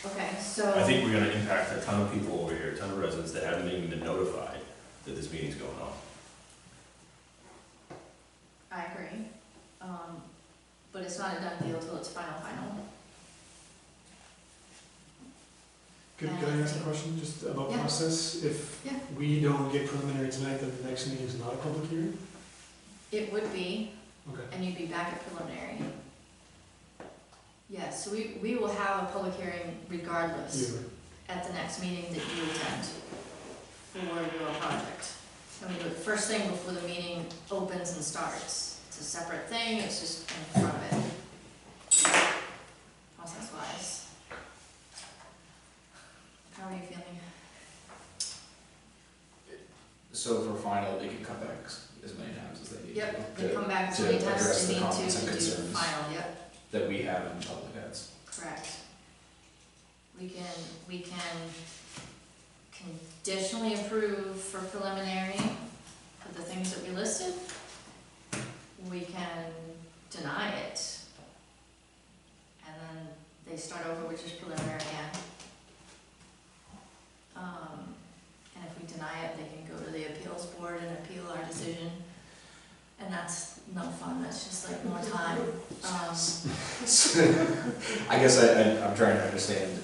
Okay, so. I think we're gonna impact a ton of people over here, a ton of residents that haven't even been notified. that this meeting's going on. I agree. But it's not a done deal till it's final. Could I ask a question just about Yeah. process? If Yeah. we don't get preliminary tonight, then the next meeting is not a public hearing? It would be, Okay. and you'd be back at preliminary. Yes, so we will have a public hearing regardless You, at the next meeting that you attend for your project. And we do it first thing before the meeting opens and starts. It's a separate thing, it's just in front of it. Process-wise. How are you feeling? So for final, they can come back as many times as they need to. Yep, they to- come back as to many times address as the they need comments to and do the concerns final, yep, that we have in public heads. correct. We can conditionally approve for preliminary for the things that we listed. We can deny it. And then they start over, which is preliminary again. And if we deny it, they can go to the appeals board and appeal our decision. And that's no fun, that's just like more time. I guess I'm trying to understand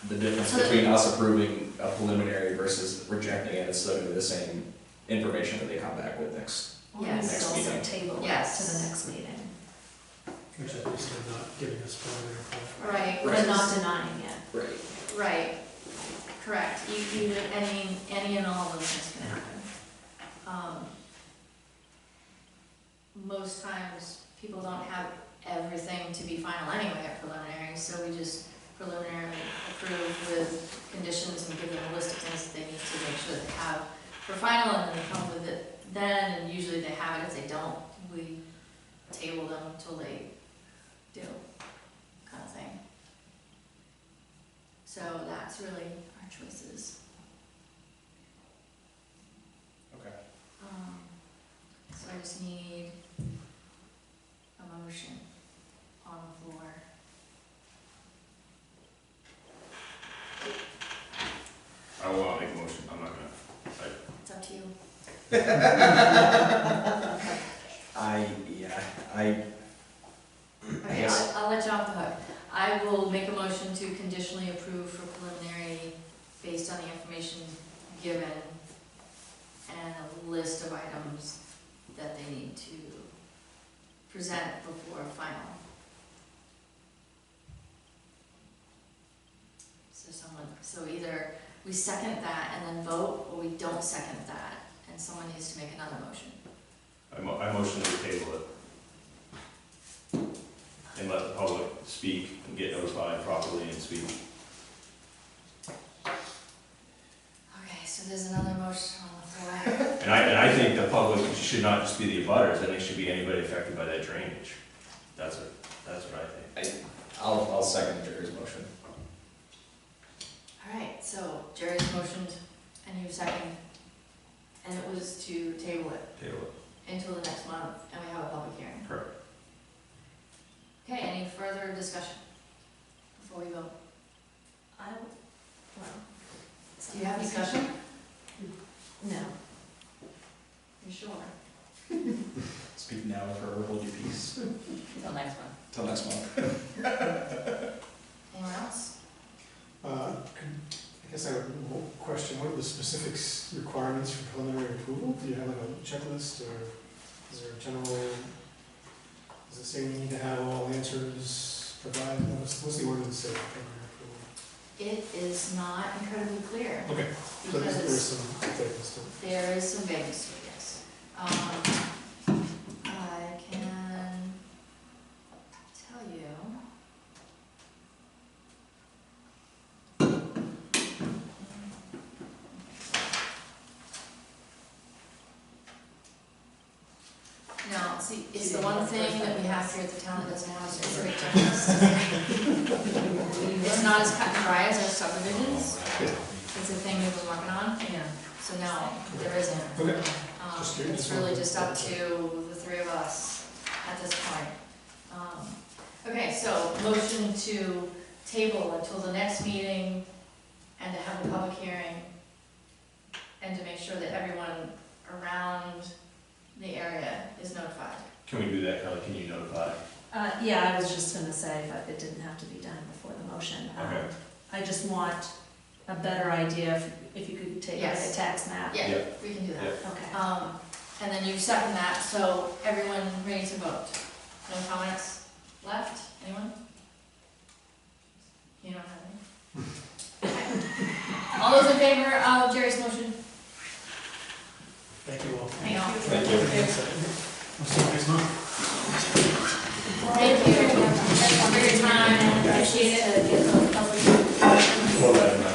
the difference So- between us approving a preliminary versus rejecting it. It's still gonna be the same information that they come back with next. Yes. Next Also meeting. table it Yes. to the next meeting. which is basically not giving us preliminary approval. Right, We're not denying it. Right. right, correct, any and all of those things can happen. Most times, people don't have everything to be final anyway at preliminary, so we just preliminarily approve with conditions and give them a list of things that they need to make sure they have for final, and then they come with it then, and usually they have it. If they don't, we table them until they do, kind of thing. So that's really our choices. Okay. So I just need a motion on the floor. I will not make a motion, I'm not gonna, It's up to you. Okay, guess- I'll let you off the hook. I will make a motion to conditionally approve for preliminary based on the information given and a list of items that they need to present before final. So either we second that and then vote, or we don't second that, and someone needs to make another motion. I motion to table it. And let the public speak and get notified properly and speak. Okay, so there's another motion on the floor. And I think the public should not just be the abutters, I think it should be anybody affected by that drainage. That's what I think. I'll second Jerry's motion. All right, so Jerry's motioned and you second, and it was to table it Table it. until the next month, and we have a public hearing. Perfect. Okay, any further discussion before we vote? Do you have discussion? No. You sure? Speak now or hold your peace. Until next one. Till next month. Anyone else? I guess I would question, what are the specifics requirements for preliminary approval? Do you have like a checklist, or is there a general, does it say we need to have all answers provided? What's the ordinance say for preliminary approval? It is not incredibly clear, Okay, so there's because some vagueness to it. there is some vagueness to it, yes. I can tell you. No, see, it's the one thing that we have here at the town that doesn't have a specific checklist. It's not as cut and dry as our subdivisions. It's a thing we've been working on. Yeah. So no, there isn't. Okay. Just curious. It's really just up to the three of us at this point. Okay, so motion to table until the next meeting and to have a public hearing and to make sure that everyone around the area is notified. Can we do that, Carly? Can you notify? Yeah, I was just gonna say, but it didn't have to be done before the motion. Okay. I just want a better idea if you could take like a Yes. tax map. Yeah, Yep. we can do that. Yep. Okay. And then you second that, so everyone ready to vote? No comments left? Anyone? You don't have any? Okay. All those in favor of Jerry's motion? Thank you all. Hang on. Thank you. We'll see you next month. Thank you for your time, appreciate it. We'll let him know.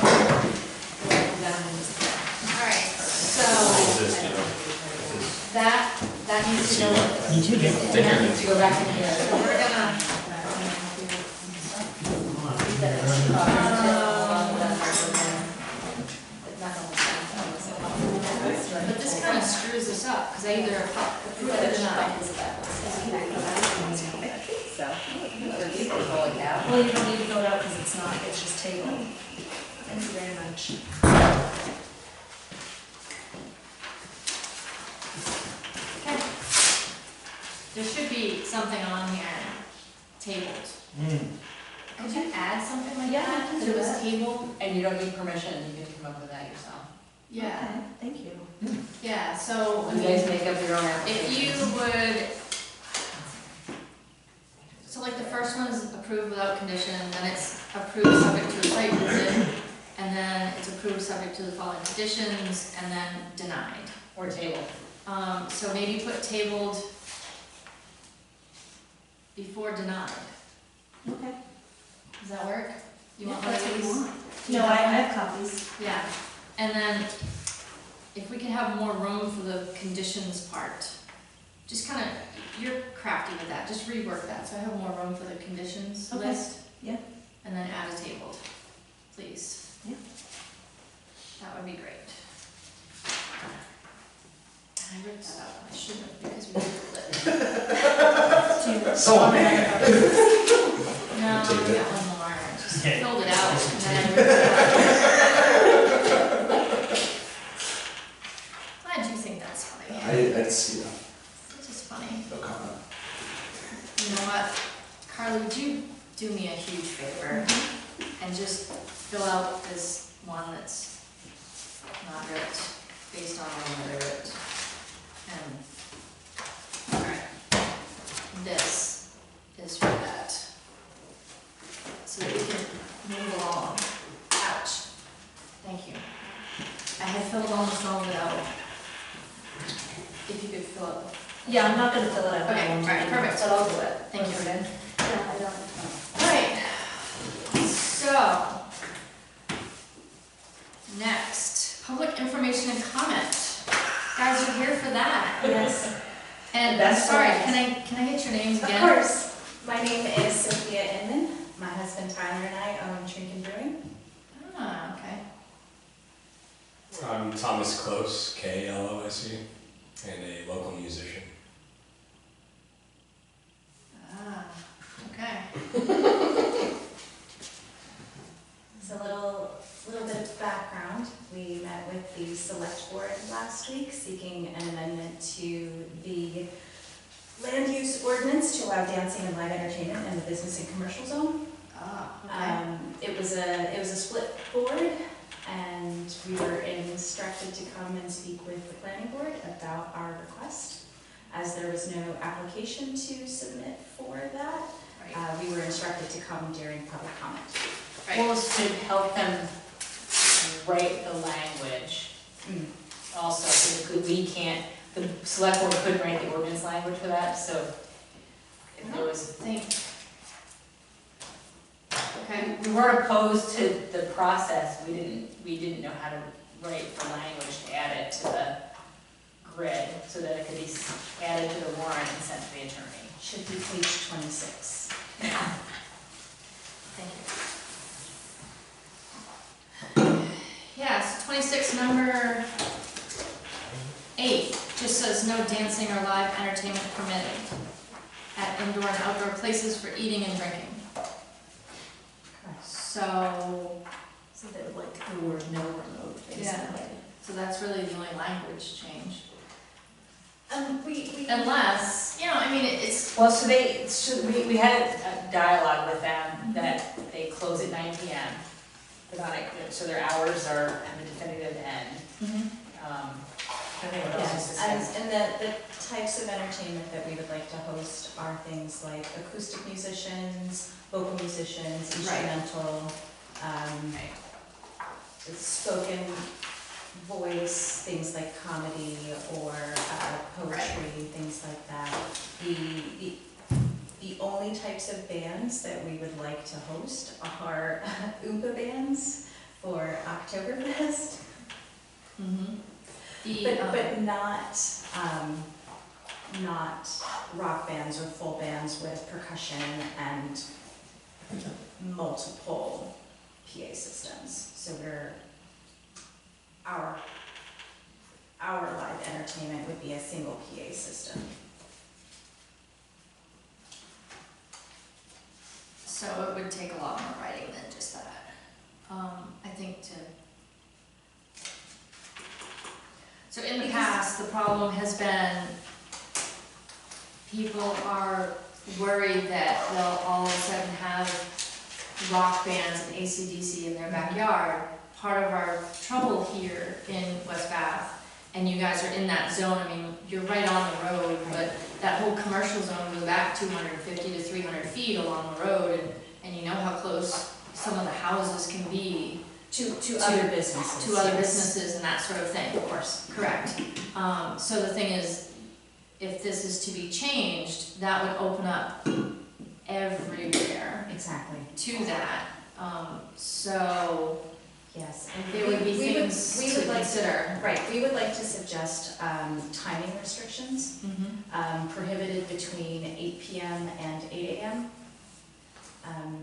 Alright, so Is this, you know, is that needs to go. You too, Jim. Take care. That needs to go back in here. We're gonna, but this kind of screws us up, because I either approve it or deny. Well, you don't need to vote out because it's not, it's just tabled. Thank you very much. Okay. There should be something on here tabled. Could you add something like Yeah, I that? can That do it was that. tabled? And you don't need permission, you can come up with that yourself. Yeah, Okay, thank you. yeah, so, I You mean, guys make up your own if application. you would, so like the first one is approved without condition, then it's approved subject to a site visit, and then it's approved subject to the following conditions, and then denied. Or table. So maybe put tabled before denied. Okay. Does that work? You want Yeah, one that's of what these? you want. No, I have copies. Yeah, and then if we can have more room for the conditions part, just kind of, you're crafty with that, just rework that, so I have more room for the conditions Okay. list. Yeah. And then add a tabled, please. Yeah. That would be great. And I wrote that up, I shouldn't have, because we tabled it. So bad. No, I got one more, I just Okay. filled it out, and then I wrote it out. Glad you think that's funny. I'd see that. It's just funny. No comment. You know what, Carly, would you do me a huge favor and just fill out this one that's not ripped, based on one that I ripped? And, alright, this is for that. So that we can move along. Ouch. Thank you. I had filled almost all of it out. If you could fill out. Yeah, I'm not gonna fill it out. Okay, alright, perfect. But I'll do it. Thank you. Yeah, I don't. Alright, so, next, public information and comment. Guys are here for that. Yes, And, That's sorry, correct. can I get your names of again? course. My name is Sophia Inman. My husband Tyler and I own Trinken Brewing. Ah, okay. I'm Thomas Close, K-L-O-S-E, and a local musician. Ah, okay. So a little bit of background. We met with the select board last week seeking an amendment to the land use ordinance to allow dancing and live entertainment in the business and commercial zone. Ah, okay. It was a split board, and we were instructed to come and speak with the planning board about our request. As there was no application to submit for that, Right, we were instructed to come during public comment. right. Well, to help them write the language also, so we can't, the select board couldn't write the ordinance language for that, so if there was, Think. Okay, we weren't opposed to the process, we didn't know how to write the language to add it to the grid, so that it could be added to the warrant and sent to the attorney. Should be page 26. thank you. Yes, 26, number 8, just says no dancing or live entertainment permitted at indoor and outdoor places for eating and drinking. So, So they would like the word no remote, basically. So that's really the only language change. We. Unless, you know, I mean, it's, Well, we had a dialogue with them that they close at 9 PM. So their hours are, have a definitive end. I think what else is Yes, discussed. and the types of entertainment that we would like to host are things like acoustic musicians, vocal musicians, instrumental, spoken voice, things like comedy or poetry, things like that. The only types of bands that we would like to host are Oompa bands for Oktoberfest. But not rock bands or full bands with percussion and multiple PA systems. So our live entertainment would be a single PA system. so it would take a lot more writing than just that. I think so in the past, the problem has been people are worried that they'll all of a sudden have rock bands and AC/DC in their backyard. Part of our trouble here in West Bath, and you guys are in that zone, I mean, you're right on the road, but that whole commercial zone goes back 250 to 300 feet along the road, and you know how close some of the houses can be To other businesses. to other yes. businesses and that sort of thing. Of course. Correct. So the thing is, if this is to be changed, that would open up everywhere Exactly. to that. So Yes. there would be we would things to like consider. Right, we would like to suggest timing restrictions, prohibited between 8 PM and 8 AM.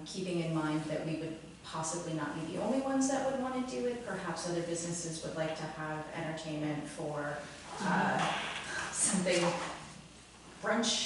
Keeping in mind that we would possibly not be the only ones that would want to do it. Perhaps other businesses would like to have entertainment for something brunch